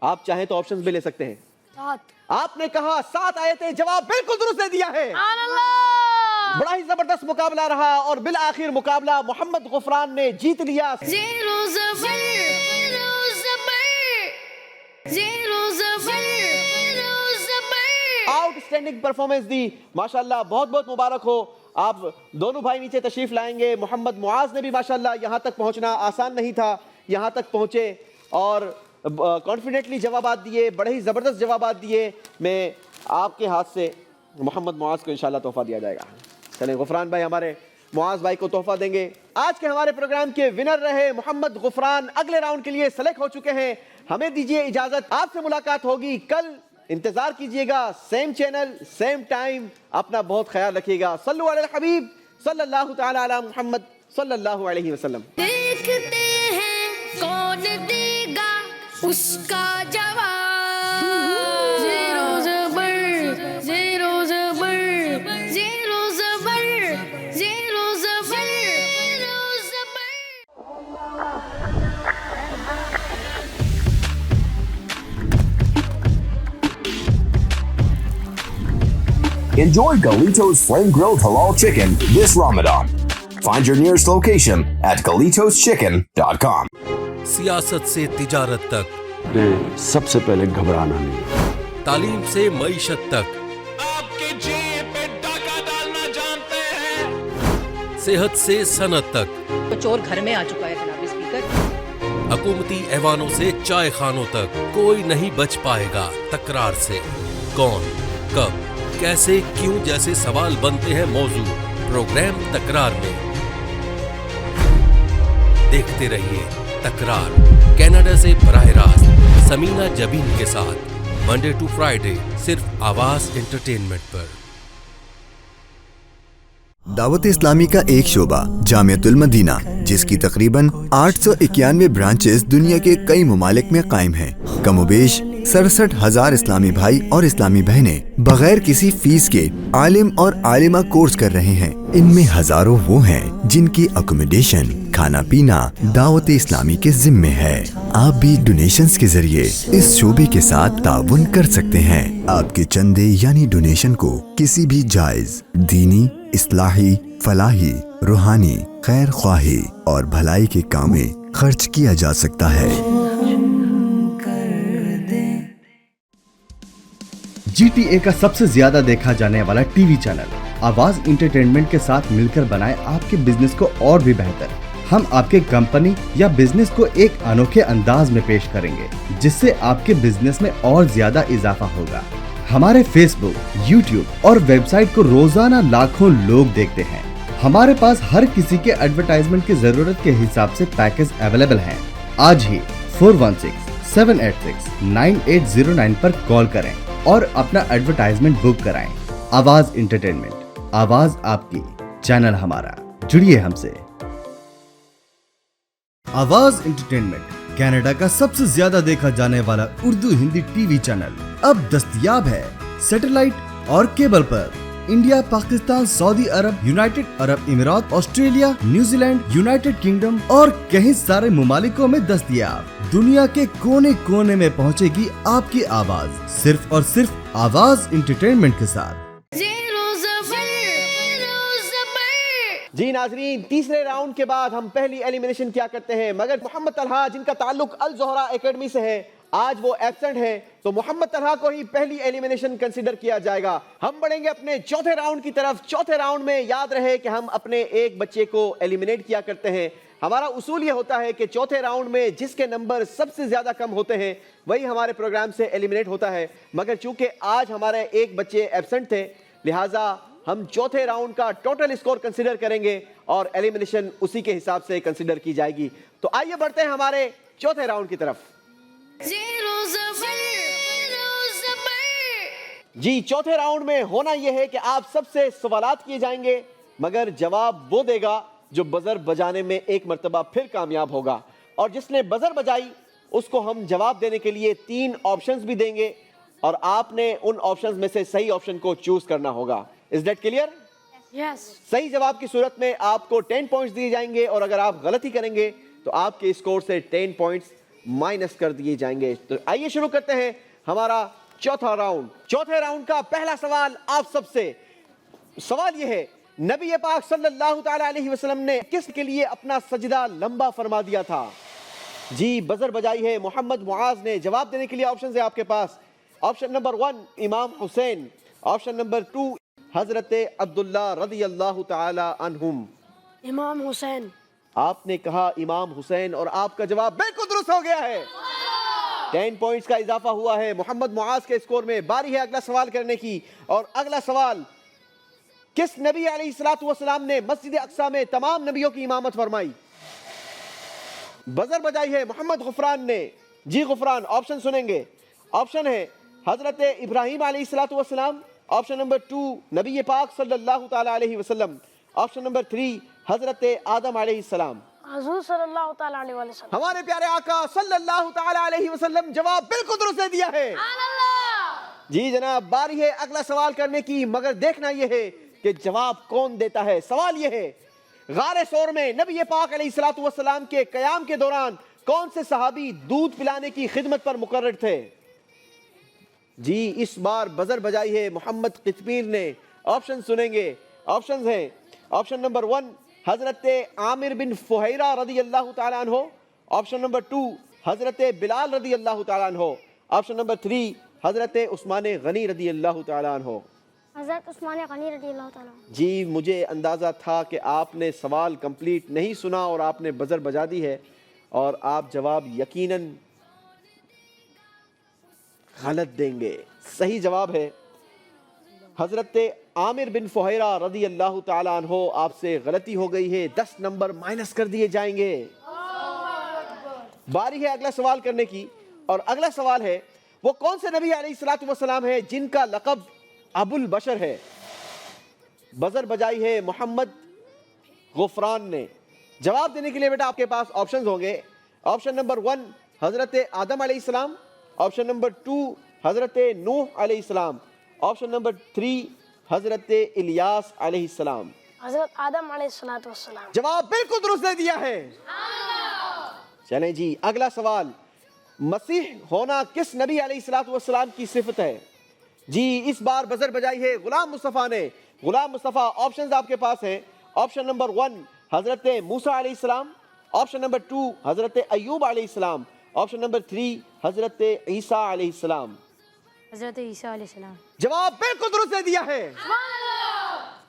آپ چاہیں تو آپشنز بھی لے سکتے ہیں. 7. آپ نے کہا 7 آیتیں. جواب بالکل درست دے دیا ہے. بڑا ہی زبردست مقابلہ رہا اور بالآخر مقابلہ محمد غفران نے جیت لیا. آؤٹ اسٹینڈنگ پرفارمنس دی. ماشاءاللہ بہت بہت مبارک ہو. آپ دونوں بھائی نیچے تشریف لائیں گے. محمد معاذ نے بھی ماشاءاللہ یہاں تک پہنچنا آسان نہیں تھا, یہاں تک پہنچے اور کانفیڈنٹلی جوابات دیے, بڑے ہی زبردست جوابات دیے. میں آپ کے ہاتھ سے محمد معاذ کو انشاءاللہ تحفہ دیا جائے گا. چلیں غفران بھائی ہمارے معاذ بھائی کو تحفہ دیں گے. آج کے ہمارے پروگرام کے ونر رہے محمد غفران, اگلے راؤنڈ کے لیے سلیکٹ ہو چکے ہیں. ہمیں دیجیے اجازت, آپ سے ملاقات ہوگی کل. انتظار کیجئے گا, سیم چینل سیم ٹائم. اپنا بہت خیال رکھیے گا. صلو علی الحبیب صلی اللہ تعالی علی محمد صلی اللہ علیہ وسلم. دیکھتے ہیں کون دے گا اس کا جواب. زیرو زبر زیرو زبر زیرو زبر زیرو زبر زیرو زبر. Enjoy Galito's Flame Grilled Halal Chicken this Ramadan. Find your nearest location at GalitosChicken.com. سیاست سے تجارت تک, سب سے پہلے گھبرانا نہیں. تعلیم سے معیشت تک, آپ کے جیب پہ ڈاکہ ڈالنا جانتے ہیں. صحت سے صنعت تک, تو چور گھر میں آ چکا ہے جناب اسپیکر. حکومتی ایوانوں سے چائے خانوں تک کوئی نہیں بچ پائے گا تکرار سے. کون, کب, کیسے, کیوں جیسے سوال بنتے ہیں موضوع پروگرام تکرار میں. دیکھتے رہیے تکرار, کینیڈا سے براہ راست سمینہ جبین کے ساتھ, منڈے ٹو فرائیڈے صرف آواز انٹرٹینمنٹ پر. دعوت اسلامی کا ایک شعبہ جامعۃ المدینہ جس کی تقریباً 891 برانچز دنیا کے کئی ممالک میں قائم ہیں. کم و بیش 67,000 اسلامی بھائی اور اسلامی بہنیں بغیر کسی فیس کے عالم اور عالمہ کورس کر رہے ہیں. ان میں ہزاروں وہ ہیں جن کی اکوموڈیشن, کھانا پینا دعوت اسلامی کے ذمے ہے۔ آپ بھی ڈونیشنز کے ذریعے اس شعبے کے ساتھ تعاون کر سکتے ہیں۔ آپ کے چندے یعنی ڈونیشن کو کسی بھی جائز دینی، اصلاحی، فلاحی، روحانی، خیر خواہی اور بھلائی کے کام میں خرچ کیا جا سکتا ہے۔ GTA کا سب سے زیادہ دیکھا جانے والا ٹی وی چینل آواز انٹرٹینمنٹ کے ساتھ مل کر بنائے آپ کے بزنس کو اور بھی بہتر۔ ہم آپ کے کمپنی یا بزنس کو ایک انوکھے انداز میں پیش کریں گے جس سے آپ کے بزنس میں اور زیادہ اضافہ ہوگا۔ ہمارے فیس بک، یوٹیوب اور ویب سائٹ کو روزانہ لاکھوں لوگ دیکھتے ہیں۔ ہمارے پاس ہر کسی کے ایڈورٹائزمنٹ کی ضرورت کے حساب سے پیکج اویلیبل ہیں۔ آج ہی 4167869809 پر کال کریں اور اپنا ایڈورٹائزمنٹ بک کرائیں۔ آواز انٹرٹینمنٹ، آواز آپ کی، چینل ہمارا، جڑیے ہم سے۔ آواز انٹرٹینمنٹ کینیڈا کا سب سے زیادہ دیکھا جانے والا Urdu Hindi T V channel اب دستیاب ہے سیٹلائٹ اور کیبل پر۔ انڈیا، پاکستان، سعودی عرب، یونائٹڈ عرب امارات، Australia, New Zealand, United kingdom اور کئی سارے ممالکوں میں دستیاب۔ دنیا کے کونے کونے میں پہنچے گی آپ کی آواز، صرف اور صرف آواز انٹرٹینمنٹ کے ساتھ۔ جی ناظرین، تیسرے راؤنڈ کے بعد ہم پہلی ایلیمینیشن کیا کرتے ہیں، مگر محمد طلحہ جن کا تعلق الزہرا اکیڈمی سے ہے آج وہ ایبسنٹ ہے، تو محمد طلحہ کو ہی پہلی ایلیمینیشن کنسیڈر کیا جائے گا۔ ہم بڑھیں گے اپنے چوتھے راؤنڈ کی طرف۔ چوتھے راؤنڈ میں یاد رہے کہ ہم اپنے ایک بچے کو ایلیمینیٹ کیا کرتے ہیں۔ ہمارا اصول یہ ہوتا ہے کہ چوتھے راؤنڈ میں جس کے نمبر سب سے زیادہ کم ہوتے ہیں وہی ہمارے پروگرام سے ایلیمینیٹ ہوتا ہے، مگر چونکہ آج ہمارے ایک بچے ایبسنٹ تھے لہٰذا ہم چوتھے راؤنڈ کا ٹوٹل اسکور کنسیڈر کریں گے اور ایلیمینیشن اسی کے حساب سے کنسیڈر کی جائے گی۔ تو آئیے بڑھتے ہیں ہمارے چوتھے راؤنڈ کی طرف۔ جی چوتھے راؤنڈ میں ہونا یہ ہے کہ آپ سب سے سوالات کیے جائیں گے، مگر جواب وہ دے گا جو بزر بجانے میں ایک مرتبہ پھر کامیاب ہوگا، اور جس نے بزر بجائی اس کو ہم جواب دینے کے لیے 3 آپشنز بھی دیں گے اور آپ نے ان آپشنز میں سے صحیح آپشن کو چوز کرنا ہوگا۔ Is that clear؟ Yes. صحیح جواب کی صورت میں آپ کو 10 پوائنٹس دیے جائیں گے اور اگر آپ غلطی کریں گے تو آپ کے اسکور سے 10 پوائنٹس مائنس کر دیے جائیں گے۔ تو آئیے شروع کرتے ہیں ہمارا چوتھا راؤنڈ۔ چوتھے راؤنڈ کا پہلا سوال آپ سب سے، سوال یہ ہے نبی پاک صلی اللہ تعالی علیہ وسلم نے کس کے لیے اپنا سجدہ لمبا فرما دیا تھا؟ جی بزر بجائی ہے محمد معاذ نے۔ جواب دینے کے لیے آپشنز ہیں آپ کے پاس۔ آپشن نمبر 1 امام حسین، آپشن نمبر 2 حضرت عبداللہ رضی اللہ تعالی عنہم۔ امام حسین۔ آپ نے کہا امام حسین اور آپ کا جواب بالکل درست ہو گیا ہے۔ 10 پوائنٹس کا اضافہ ہوا ہے محمد معاذ کے اسکور میں۔ باری ہے اگلا سوال کرنے کی، اور اگلا سوال، کس نبی علیہ الصلوۃ والسلام نے مسجد اقصی میں تمام نبیوں کی امامت فرمائی؟ بزر بجائی ہے محمد غفران نے۔ جی غفران، آپشن سنیں گے۔ آپشن ہے حضرت ابراہیم علیہ الصلوۃ والسلام، آپشن نمبر 2 نبی پاک صلی اللہ تعالی علیہ وسلم، آپشن نمبر 3 حضرت آدم علیہ السلام۔ حضور صلی اللہ تعالی علیہ وسلم۔ ہمارے پیارے آقا صلی اللہ تعالی علیہ وسلم جواب بالکل درست دے دیا ہے۔ جی جناب، باری ہے اگلا سوال کرنے کی، مگر دیکھنا یہ ہے کہ جواب کون دیتا ہے۔ سوال یہ ہے غار ثور میں نبی پاک علیہ الصلوۃ والسلام کے قیام کے دوران کون سے صحابی دودھ پلانے کی خدمت پر مقرر تھے؟ جی اس بار بزر بجائی ہے محمد قطمیر نے۔ آپشن سنیں گے۔ آپشنز ہیں آپشن نمبر 1 حضرت عامر بن فہیرہ رضی اللہ تعالیٰ عنہ، آپشن نمبر 2 حضرت بلال رضی اللہ تعالیٰ عنہ، آپشن نمبر 3 حضرت عثمان غنی رضی اللہ تعالیٰ عنہ۔ حضرت عثمان غنی رضی اللہ تعالیٰ عنہ۔ جی مجھے اندازہ تھا کہ آپ نے سوال کمپلیٹ نہیں سنا اور آپ نے بزر بجا دی ہے، اور آپ جواب یقیناً غلط دیں گے۔ صحیح جواب ہے حضرت عامر بن فہیرہ رضی اللہ تعالیٰ عنہ۔ آپ سے غلطی ہو گئی ہے، 10 نمبر مائنس کر دیے جائیں گے۔ باری ہے اگلا سوال کرنے کی، اور اگلا سوال ہے وہ کون سے نبی علیہ الصلوۃ والسلام ہے جن کا لقب ابو البشر ہے؟ بزر بجائی ہے محمد غفران نے۔ جواب دینے کے لیے بیٹا آپ کے پاس آپشنز ہوں گے۔ آپشن نمبر 1 حضرت آدم علیہ السلام، آپشن نمبر 2 حضرت نوح علیہ السلام، آپشن نمبر 3 حضرت الیاس علیہ السلام۔ حضرت آدم علیہ الصلوۃ والسلام. جواب بالکل درست دے دیا ہے. چلیں جی اگلا سوال. مسیح ہونا کس نبی علیہ الصلوۃ والسلام کی صفت ہے؟ جی اس بار بزر بجائی ہے غلام مصطفیٰ نے. غلام مصطفیٰ آپشنز آپ کے پاس ہیں. آپشن نمبر 1 حضرت موسیٰ علیہ السلام. آپشن نمبر 2 حضرت ایوب علیہ السلام. آپشن نمبر 3 حضرت عیسیٰ علیہ السلام. حضرت عیسیٰ علیہ السلام. جواب بالکل درست دے دیا ہے.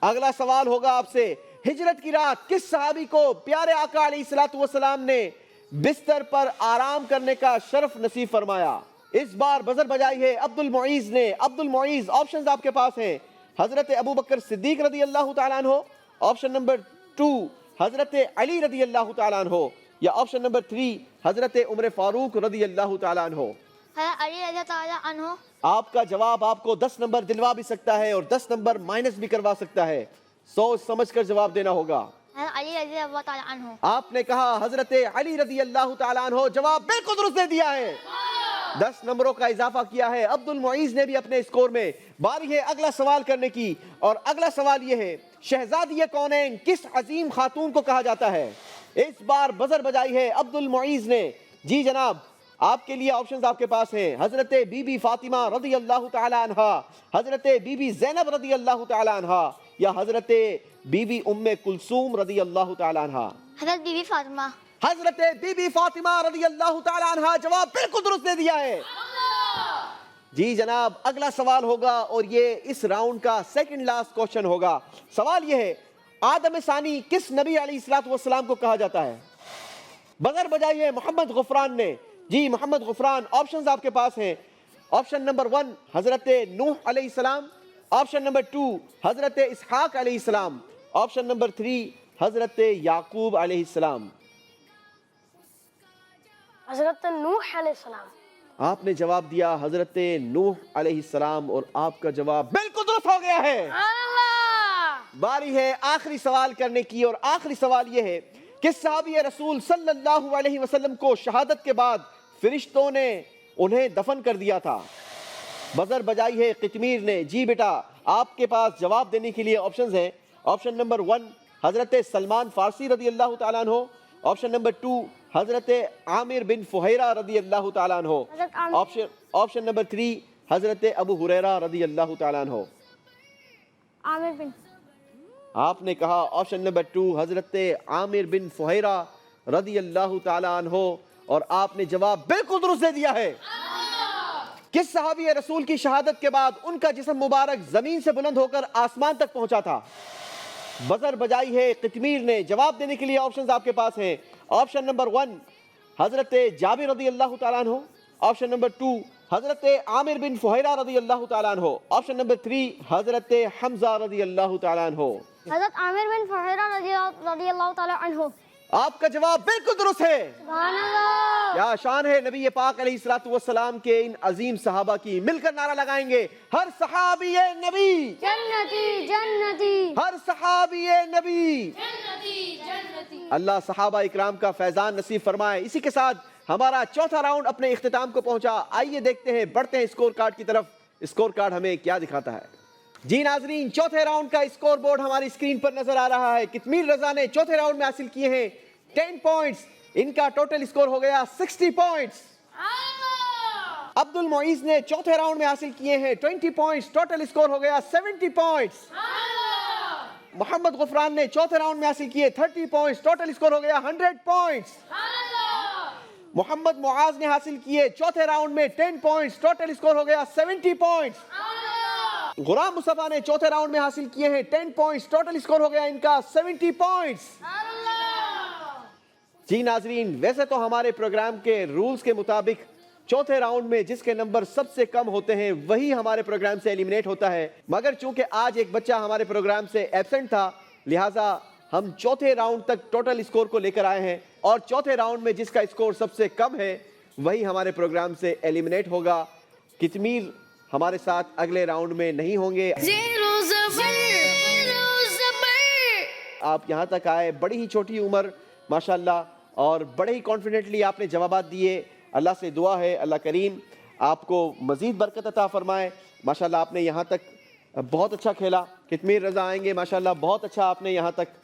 اگلا سوال ہوگا آپ سے. ہجرت کی رات کس صحابی کو پیارے آقا علیہ الصلوۃ والسلام نے بستر پر آرام کرنے کا شرف نصیب فرمایا؟ اس بار بزر بجائی ہے عبد المعیز نے. عبد المعیز آپشنز آپ کے پاس ہیں. حضرت ابو بکر صدیق رضی اللہ تعالیٰ عنہ. آپشن نمبر 2 حضرت علی رضی اللہ تعالیٰ عنہ. یا آپشن نمبر 3 حضرت عمر فاروق رضی اللہ تعالیٰ عنہ. حضرت علی رضی اللہ عنہ. آپ کا جواب آپ کو 10 نمبر دلوا بھی سکتا ہے اور 10 نمبر مائنس بھی کروا سکتا ہے. سوچ سمجھ کر جواب دینا ہوگا. حضرت علی رضی اللہ تعالیٰ عنہ. آپ نے کہا حضرت علی رضی اللہ تعالیٰ عنہ. جواب بالکل درست دے دیا ہے. 10 نمبروں کا اضافہ کیا ہے عبد المعیز نے بھی اپنے اسکور میں. باری ہے اگلا سوال کرنے کی اور اگلا سوال یہ ہے شہزادی کونین کس عظیم خاتون کو کہا جاتا ہے؟ اس بار بزر بجائی ہے عبد المعیز نے. جی جناب آپ کے لیے آپشنز آپ کے پاس ہیں. حضرت بی بی فاطمہ رضی اللہ تعالی عنہا. حضرت بی بی زینب رضی اللہ تعالی عنہا. یا حضرت بی بی ام کلثوم رضی اللہ تعالی عنہا. حضرت بی بی فاطمہ. حضرت بی بی فاطمہ رضی اللہ تعالی عنہا. جواب بالکل درست دے دیا ہے. جی جناب اگلا سوال ہوگا اور یہ اس راؤنڈ کا سیکنڈ لاسٹ کوشچن ہوگا. سوال یہ ہے آدم ثانی کس نبی علیہ الصلوۃ والسلام کو کہا جاتا ہے؟ بزر بجائی ہے محمد غفران نے. جی محمد غفران آپشنز آپ کے پاس ہیں. آپشن نمبر 1 حضرت نوح علیہ السلام. آپشن نمبر 2 حضرت اسحاق علیہ السلام. آپشن نمبر 3 حضرت یعقوب علیہ السلام. حضرت نوح علیہ السلام. آپ نے جواب دیا حضرت نوح علیہ السلام اور آپ کا جواب بالکل درست ہو گیا ہے. باری ہے آخری سوال کرنے کی اور آخری سوال یہ ہے کہ صحابی رسول صلی اللہ علیہ وسلم کو شہادت کے بعد فرشتوں نے انہیں دفن کر دیا تھا. بزر بجائی ہے قطمیر نے. جی بیٹا آپ کے پاس جواب دینے کے لیے آپشنز ہیں. آپشن نمبر 1 حضرت سلمان فارسی رضی اللہ تعالیٰ عنہ. آپشن نمبر 2 حضرت عامر بن فہیرہ رضی اللہ تعالیٰ عنہ. آپشن نمبر 3 حضرت ابو ہریرہ رضی اللہ تعالیٰ عنہ. عامر بن. آپ نے کہا آپشن نمبر 2 حضرت عامر بن فہیرہ رضی اللہ تعالیٰ عنہ اور آپ نے جواب بالکل درست دے دیا ہے. کس صحابی رسول کی شہادت کے بعد ان کا جسم مبارک زمین سے بلند ہو کر آسمان تک پہنچا تھا؟ بزر بجائی ہے قطمیر نے. جواب دینے کے لیے آپشنز آپ کے پاس ہیں. آپشن نمبر 1 حضرت جابر رضی اللہ تعالیٰ عنہ. آپشن نمبر 2 حضرت عامر بن فہیرہ رضی اللہ تعالیٰ عنہ. آپشن نمبر 3 حضرت حمزہ رضی اللہ تعالیٰ عنہ. حضرت عامر بن فہیرہ رضی اللہ تعالیٰ عنہ. آپ کا جواب بالکل درست ہے. سبحان اللہ. کیا شان ہے نبی پاک علیہ الصلوۃ والسلام کے ان عظیم صحابہ کی. مل کر نعرہ لگائیں گے ہر صحابی نبی جنتی جنتی. ہر صحابی نبی جنتی جنتی. اللہ صحابہ اکرام کا فیضان نصیب فرمائے. اسی کے ساتھ ہمارا چوتھا راؤنڈ اپنے اختتام کو پہنچا. آئیے دیکھتے ہیں بڑھتے ہیں اسکور کارڈ کی طرف. اسکور کارڈ ہمیں کیا دکھاتا ہے؟ جی ناظرین چوتھے راؤنڈ کا اسکور بورڈ ہماری اسکرین پر نظر آ رہا ہے. قطمیر رضا نے چوتھے راؤنڈ میں حاصل کیے ہیں 10 پوائنٹس. ان کا ٹوٹل اسکور ہو گیا 60 پوائنٹس. عبد المعیز نے چوتھے راؤنڈ میں حاصل کیے ہیں 20 پوائنٹس. ٹوٹل اسکور ہو گیا 70 پوائنٹس. محمد غفران نے چوتھے راؤنڈ میں حاصل کیے 30 پوائنٹس. ٹوٹل اسکور ہو گیا 100 پوائنٹس. محمد معاذ نے حاصل کیے چوتھے راؤنڈ میں 10 پوائنٹس. ٹوٹل اسکور ہو گیا 70 پوائنٹس. غلام مصطفیٰ نے چوتھے راؤنڈ میں حاصل کیے ہیں 10 پوائنٹس. ٹوٹل اسکور ہو گیا ان کا 70 پوائنٹس. جی ناظرین ویسے تو ہمارے پروگرام کے رولز کے مطابق چوتھے راؤنڈ میں جس کے نمبر سب سے کم ہوتے ہیں وہی ہمارے پروگرام سے ایلیمنیٹ ہوتا ہے. مگر چونکہ آج ایک بچہ ہمارے پروگرام سے ایبسنٹ تھا لہٰذا ہم چوتھے راؤنڈ تک ٹوٹل اسکور کو لے کر آئے ہیں اور چوتھے راؤنڈ میں جس کا اسکور سب سے کم ہے وہی ہمارے پروگرام سے ایلیمنیٹ ہوگا. قطمیر ہمارے ساتھ اگلے راؤنڈ میں نہیں ہوں گے. آپ یہاں تک آئے بڑی ہی چھوٹی عمر ماشاءاللہ اور بڑے ہی کانفیڈنٹلی آپ نے جوابات دیے. اللہ سے دعا ہے اللہ کریم آپ کو مزید برکت عطا فرمائے. ماشاءاللہ آپ نے یہاں تک بہت اچھا کھیلا. کتمیر رضا آئیں گے. ماشاءاللہ بہت اچھا آپ نے یہاں تک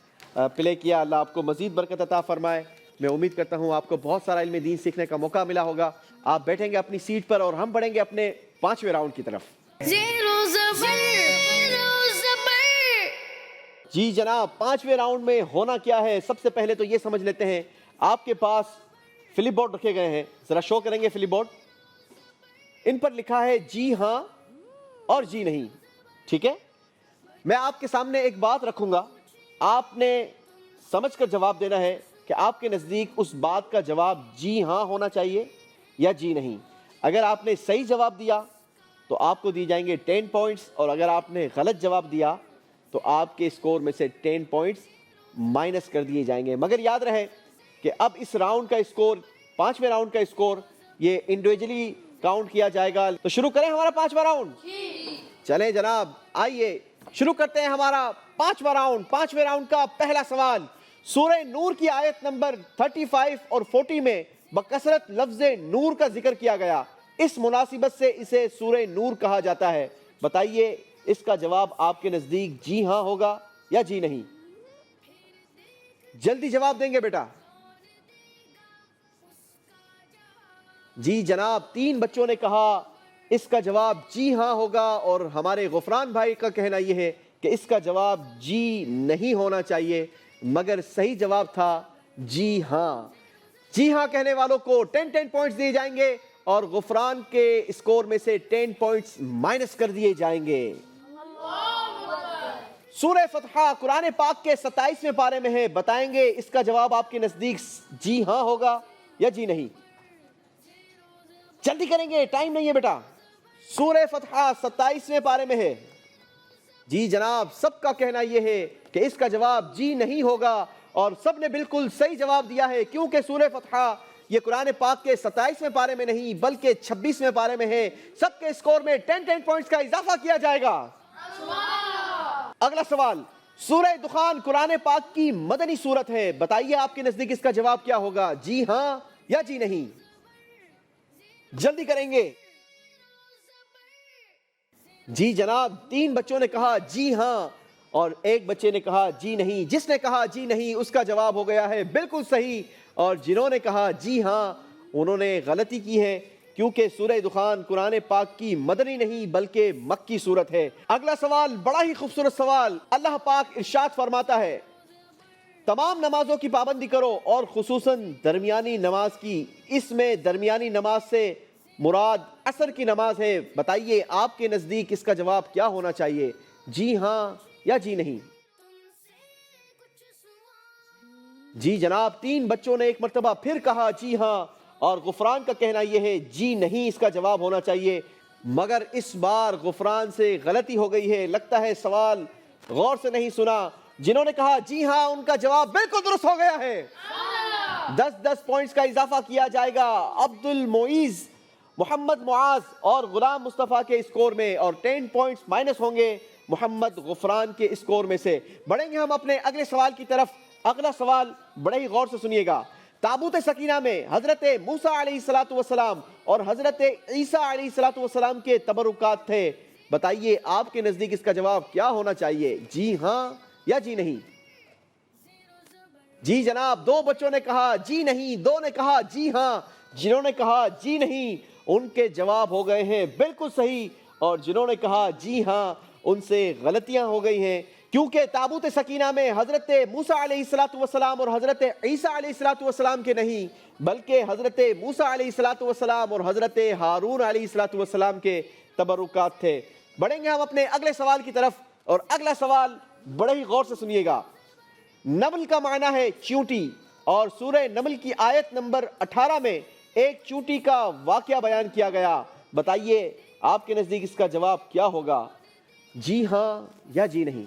پلے کیا. اللہ آپ کو مزید برکت عطا فرمائے. میں امید کرتا ہوں آپ کو بہت سارا علم دین سیکھنے کا موقع ملا ہوگا. آپ بیٹھیں گے اپنی سیٹ پر اور ہم بڑھیں گے اپنے 5ویں راؤنڈ کی طرف. جی جناب 5ویں راؤنڈ میں ہونا کیا ہے, سب سے پہلے تو یہ سمجھ لیتے ہیں. آپ کے پاس فلپ بورڈ رکھے گئے ہیں, ذرا شو کریں گے فلپ بورڈ. ان پر لکھا ہے جی ہاں اور جی نہیں. ٹھیک ہے, میں آپ کے سامنے ایک بات رکھوں گا, آپ نے سمجھ کر جواب دینا ہے کہ آپ کے نزدیک اس بات کا جواب جی ہاں ہونا چاہیے یا جی نہیں. اگر آپ نے صحیح جواب دیا تو آپ کو دی جائیں گے 10 پوائنٹس, اور اگر آپ نے غلط جواب دیا تو آپ کے اسکور میں سے 10 پوائنٹس مائنس کر دیے جائیں گے. مگر یاد رہے کہ اب اس راؤنڈ کا اسکور, 5ویں راؤنڈ کا اسکور, یہ انڈیویجولی کاؤنٹ کیا جائے گا. تو شروع کریں ہمارا 5واں راؤنڈ. چلیں جناب, آئیے شروع کرتے ہیں ہمارا 5واں راؤنڈ. 5ویں راؤنڈ کا پہلا سوال سورہ نور کی آیت نمبر 35 اور 40 میں بکثرت لفظ نور کا ذکر کیا گیا. اس مناسبت سے اسے سورہ نور کہا جاتا ہے. بتائیے اس کا جواب آپ کے نزدیک جی ہاں ہوگا یا جی نہیں؟ جلدی جواب دیں گے بیٹا. جی جناب 3 بچوں نے کہا اس کا جواب جی ہاں ہوگا, اور ہمارے غفران بھائی کا کہنا یہ ہے کہ اس کا جواب جی نہیں ہونا چاہیے, مگر صحیح جواب تھا جی ہاں. جی ہاں کہنے والوں کو 10 پوائنٹس دیے جائیں گے اور غفران کے اسکور میں سے 10 پوائنٹس مائنس کر دیے جائیں گے. سورہ فتحہ قرآن پاک کے 27ویں پارے میں ہے. بتائیں گے اس کا جواب آپ کے نزدیک جی ہاں ہوگا یا جی نہیں؟ جلدی کریں گے, ٹائم نہیں ہے بیٹا. سورہ فتحہ 27ویں پارے میں ہے. جی جناب سب کا کہنا یہ ہے کہ اس کا جواب جی نہیں ہوگا, اور سب نے بالکل صحیح جواب دیا ہے, کیونکہ سورہ فتحہ یہ قرآن پاک کے 27ویں پارے میں نہیں بلکہ 26ویں پارے میں ہے. سب کے اسکور میں 10 پوائنٹس کا اضافہ کیا جائے گا. اگلا سوال سورہ دخان قرآن پاک کی مدنی سورت ہے. بتائیے آپ کے نزدیک اس کا جواب کیا ہوگا, جی ہاں یا جی نہیں؟ جلدی کریں گے. جی جناب 3 بچوں نے کہا جی ہاں اور 1 بچے نے کہا جی نہیں. جس نے کہا جی نہیں اس کا جواب ہو گیا ہے بالکل صحیح, اور جنہوں نے کہا جی ہاں انہوں نے غلطی کی ہے, کیونکہ سورہ دخان قرآن پاک کی مدنی نہیں بلکہ مکی سورت ہے. اگلا سوال بڑا ہی خوبصورت سوال. اللہ پاک ارشاد فرماتا ہے تمام نمازوں کی پابندی کرو اور خصوصاً درمیانی نماز کی. اس میں درمیانی نماز سے مراد عصر کی نماز ہے. بتائیے آپ کے نزدیک اس کا جواب کیا ہونا چاہیے, جی ہاں یا جی نہیں؟ جی جناب 3 بچوں نے ایک مرتبہ پھر کہا جی ہاں, اور غفران کا کہنا یہ ہے جی نہیں اس کا جواب ہونا چاہیے, مگر اس بار غفران سے غلطی ہو گئی ہے. لگتا ہے سوال غور سے نہیں سنا. جنہوں نے کہا جی ہاں ان کا جواب بالکل درست ہو گیا ہے. 10 پوائنٹس کا اضافہ کیا جائے گا عبد المعیز, محمد معاذ اور غلام مصطفیٰ کے اسکور میں, اور 10 پوائنٹس مائنس ہوں گے محمد غفران کے اسکور میں سے. بڑھیں گے ہم اپنے اگلے سوال کی طرف. اگلا سوال بڑے ہی غور سے سنیے گا. تابوت سکینہ میں حضرت موسیٰ علیہ السلام اور حضرت عیسیٰ علیہ السلام کے تبرکات تھے. بتائیے آپ کے نزدیک اس کا جواب کیا ہونا چاہیے, جی ہاں یا جی نہیں؟ جی جناب 2 بچوں نے کہا جی نہیں, 2 نے کہا جی ہاں. جنہوں نے کہا جی نہیں ان کے جواب ہو گئے ہیں بالکل صحیح, اور جنہوں نے کہا جی ہاں ان سے غلطیاں ہو گئی ہیں, کیونکہ تابوت سکینہ میں حضرت موسیٰ علیہ السلام اور حضرت عیسیٰ علیہ السلام کے نہیں بلکہ حضرت موسیٰ علیہ السلام اور حضرت ہارون علیہ السلام کے تبرکات تھے. بڑھیں گے ہم اپنے اگلے سوال کی طرف, اور اگلا سوال بڑے ہی غور سے سنیے گا. نمل کا معنی ہے چیونٹی, اور سورہ نمل کی آیت نمبر 18 میں ایک چیونٹی کا واقعہ بیان کیا گیا. بتائیے آپ کے نزدیک اس کا جواب کیا ہوگا, جی ہاں یا جی نہیں؟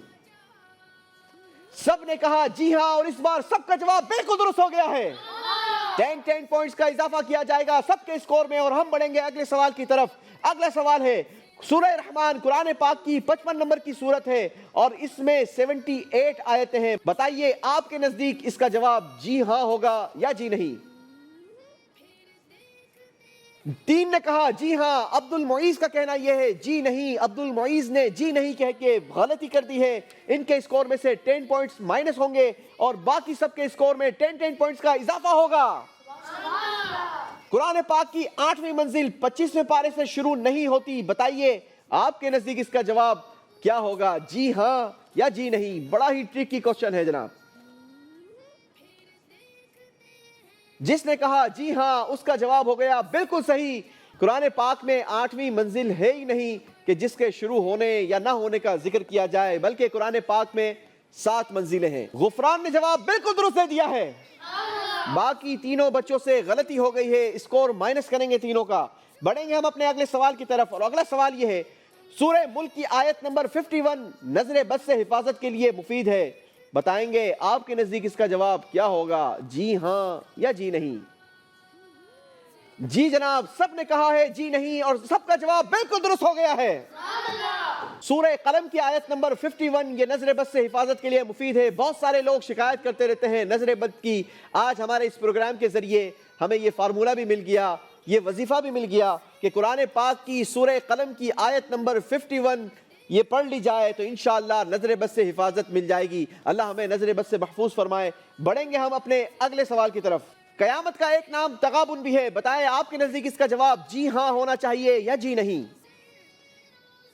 سب نے کہا جی ہاں, اور اس بار سب کا جواب بالکل درست ہو گیا ہے. 10 پوائنٹس کا اضافہ کیا جائے گا سب کے اسکور میں, اور ہم بڑھیں گے اگلے سوال کی طرف. اگلا سوال ہے سورہ رحمان قرآن پاک کی 55 نمبر کی سورت ہے, اور اس میں 78 آیتیں ہیں. بتائیے آپ کے نزدیک اس کا جواب جی ہاں ہوگا یا جی نہیں؟ تین نے کہا جی ہاں. عبد المعیز کا کہنا یہ ہے جی نہیں. عبد المعیز نے جی نہیں کہہ کے غلطی کر دی ہے. ان کے اسکور میں سے 10 پوائنٹس مائنس ہوں گے اور باقی سب کے اسکور میں 10 پوائنٹس کا اضافہ ہوگا. قرآن پاک کی 8ویں منزل 25ویں پارے سے شروع نہیں ہوتی. بتائیے آپ کے نزدیک اس کا جواب کیا ہوگا؟ جی ہاں یا جی نہیں؟ بڑا ہی ٹرکی کوشچن ہے جناب. جس نے کہا جی ہاں اس کا جواب ہو گیا بالکل صحیح. قرآن پاک میں 8ویں منزل ہے ہی نہیں کہ جس کے شروع ہونے یا نہ ہونے کا ذکر کیا جائے، بلکہ قرآن پاک میں 7 منزلیں ہیں. غفران نے جواب بالکل درست دے دیا ہے. باقی تینوں بچوں سے غلطی ہو گئی ہے. اسکور مائنس کریں گے تینوں کا. بڑھیں گے ہم اپنے اگلے سوال کی طرف، اور اگلا سوال یہ ہے سورہ ملک کی آیت نمبر 51 نظر بد سے حفاظت کے لیے مفید ہے. بتائیں گے آپ کے نزدیک اس کا جواب کیا ہوگا؟ جی ہاں یا جی نہیں؟ جی جناب، سب نے کہا ہے جی نہیں اور سب کا جواب بالکل درست ہو گیا ہے. سورہ قلم کی آیت نمبر 51 یہ نظر بد سے حفاظت کے لیے مفید ہے. بہت سارے لوگ شکایت کرتے رہتے ہیں نظر بد کی. آج ہمارے اس پروگرام کے ذریعے ہمیں یہ فارمولہ بھی مل گیا، یہ وظیفہ بھی مل گیا کہ قرآن پاک کی سورہ قلم کی آیت نمبر 51 یہ پڑھ لی جائے تو انشاءاللہ نظر بد سے حفاظت مل جائے گی. اللہ ہمیں نظر بد سے محفوظ فرمائے. بڑھیں گے ہم اپنے اگلے سوال کی طرف. قیامت کا ایک نام تغابن بھی ہے. بتائیں آپ کے نزدیک اس کا جواب جی ہاں ہونا چاہیے یا جی نہیں؟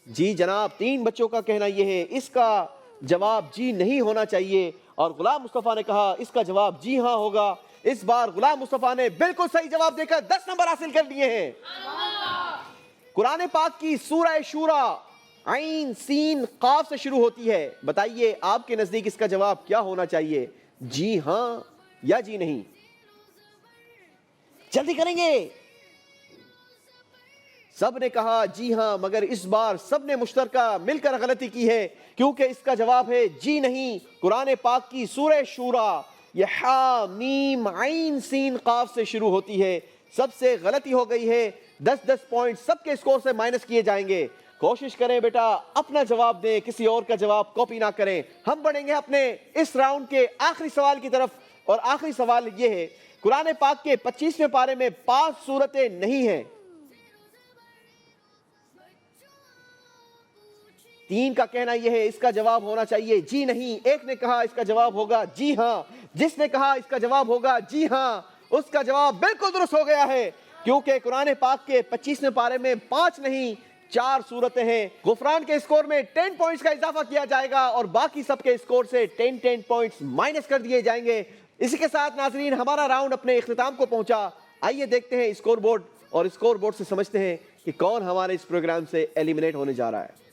جی جناب، 3 بچوں کا کہنا یہ ہے اس کا جواب جی نہیں ہونا چاہیے، اور غلام مصطفیٰ نے کہا اس کا جواب جی ہاں ہوگا. اس بار غلام مصطفیٰ نے بالکل صحیح جواب دے کر 10 نمبر حاصل کر لیے ہیں. قرآن پاک کی سورہ شورا عین سین قاف سے شروع ہوتی ہے. بتائیے آپ کے نزدیک اس کا جواب کیا ہونا چاہیے؟ جی ہاں یا جی نہیں؟ جلدی کریں گے. سب نے کہا جی ہاں، مگر اس بار سب نے مشترکہ مل کر غلطی کی ہے، کیونکہ اس کا جواب ہے جی نہیں. قرآن پاک کی سورہ شورا یہ حا میم عین سین قاف سے شروع ہوتی ہے. سب سے غلطی ہو گئی ہے. 10 پوائنٹ سب کے اسکور سے مائنس کیے جائیں گے. کوشش کریں بیٹا اپنا جواب دیں، کسی اور کا جواب کاپی نہ کریں. ہم بڑھیں گے اپنے اس راؤنڈ کے آخری سوال کی طرف، اور آخری سوال یہ ہے قرآن پاک کے 25ویں پارے میں 5 سورتیں نہیں ہیں. 3 کا کہنا یہ ہے اس کا جواب ہونا چاہیے جی نہیں. 1 نے کہا اس کا جواب ہوگا جی ہاں. جس نے کہا اس کا جواب ہوگا جی ہاں اس کا جواب بالکل درست ہو گیا ہے، کیونکہ قرآن پاک کے 25ویں پارے میں 5 نہیں 4 سورتیں ہیں. غفران کے اسکور میں 10 پوائنٹس کا اضافہ کیا جائے گا اور باقی سب کے اسکور سے 10 پوائنٹس مائنس کر دیے جائیں گے. اسی کے ساتھ ناظرین ہمارا راؤنڈ اپنے اختتام کو پہنچا. آئیے دیکھتے ہیں اسکور بورڈ، اور اسکور بورڈ سے سمجھتے ہیں کہ کون ہمارے اس پروگرام سے ایلیمنیٹ ہونے جا رہا ہے.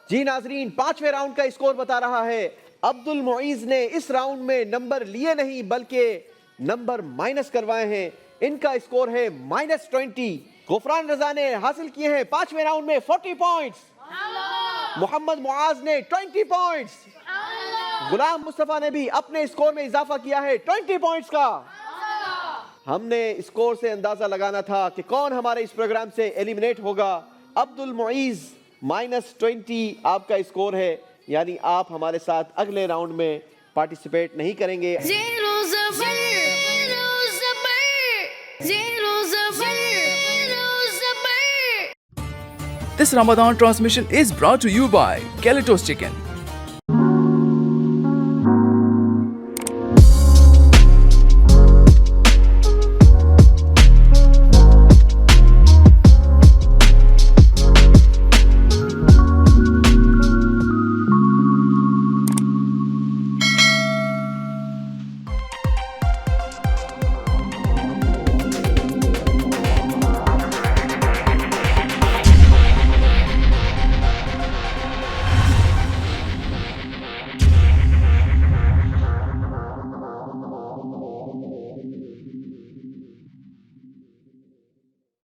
جی ناظرین، 5ویں راؤنڈ کا اسکور بتا رہا ہے عبد المعیز نے اس راؤنڈ میں نمبر لیے نہیں بلکہ نمبر مائنس کروائے ہیں. ان کا اسکور ہے -20. غفران رضا نے حاصل کیے ہیں 5ویں راؤنڈ میں 40 پوائنٹس. محمد معاذ نے 20 پوائنٹس. غلام مصطفیٰ نے بھی اپنے اسکور میں اضافہ کیا ہے 20 پوائنٹس کا. ہم نے اسکور سے اندازہ لگانا تھا کہ کون ہمارے اس پروگرام سے ایلیمنیٹ ہوگا. عبد المعیز -20 آپ کا اسکور ہے، یعنی آپ ہمارے ساتھ اگلے راؤنڈ میں پارٹیسپیٹ نہیں کریں گے. This Ramadan transmission is brought to you by Galatos Chicken.